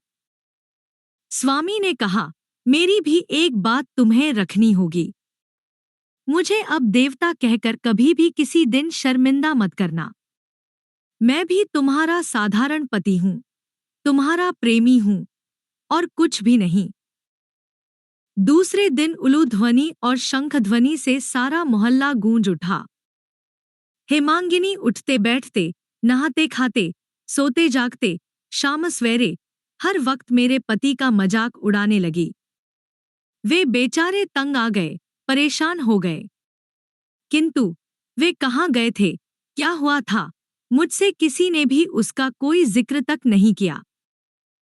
स्वामी ने कहा, मेरी भी एक बात तुम्हें रखनी होगी। मुझे अब देवता कहकर कभी भी किसी दिन शर्मिंदा मत करना। मैं भी तुम्हारा साधारण पति हूँ, तुम्हारा प्रेमी हूँ और कुछ भी नहीं। दूसरे दिन उलू ध्वनि और शंख ध्वनि से सारा मोहल्ला गूंज उठा। हेमांगिनी उठते बैठते, नहाते खाते, सोते जागते, शाम सवेरे हर वक्त मेरे पति का मजाक उड़ाने लगी। वे बेचारे तंग आ गए, परेशान हो गए। किंतु वे कहाँ गए थे, क्या हुआ था, मुझसे किसी ने भी उसका कोई जिक्र तक नहीं किया।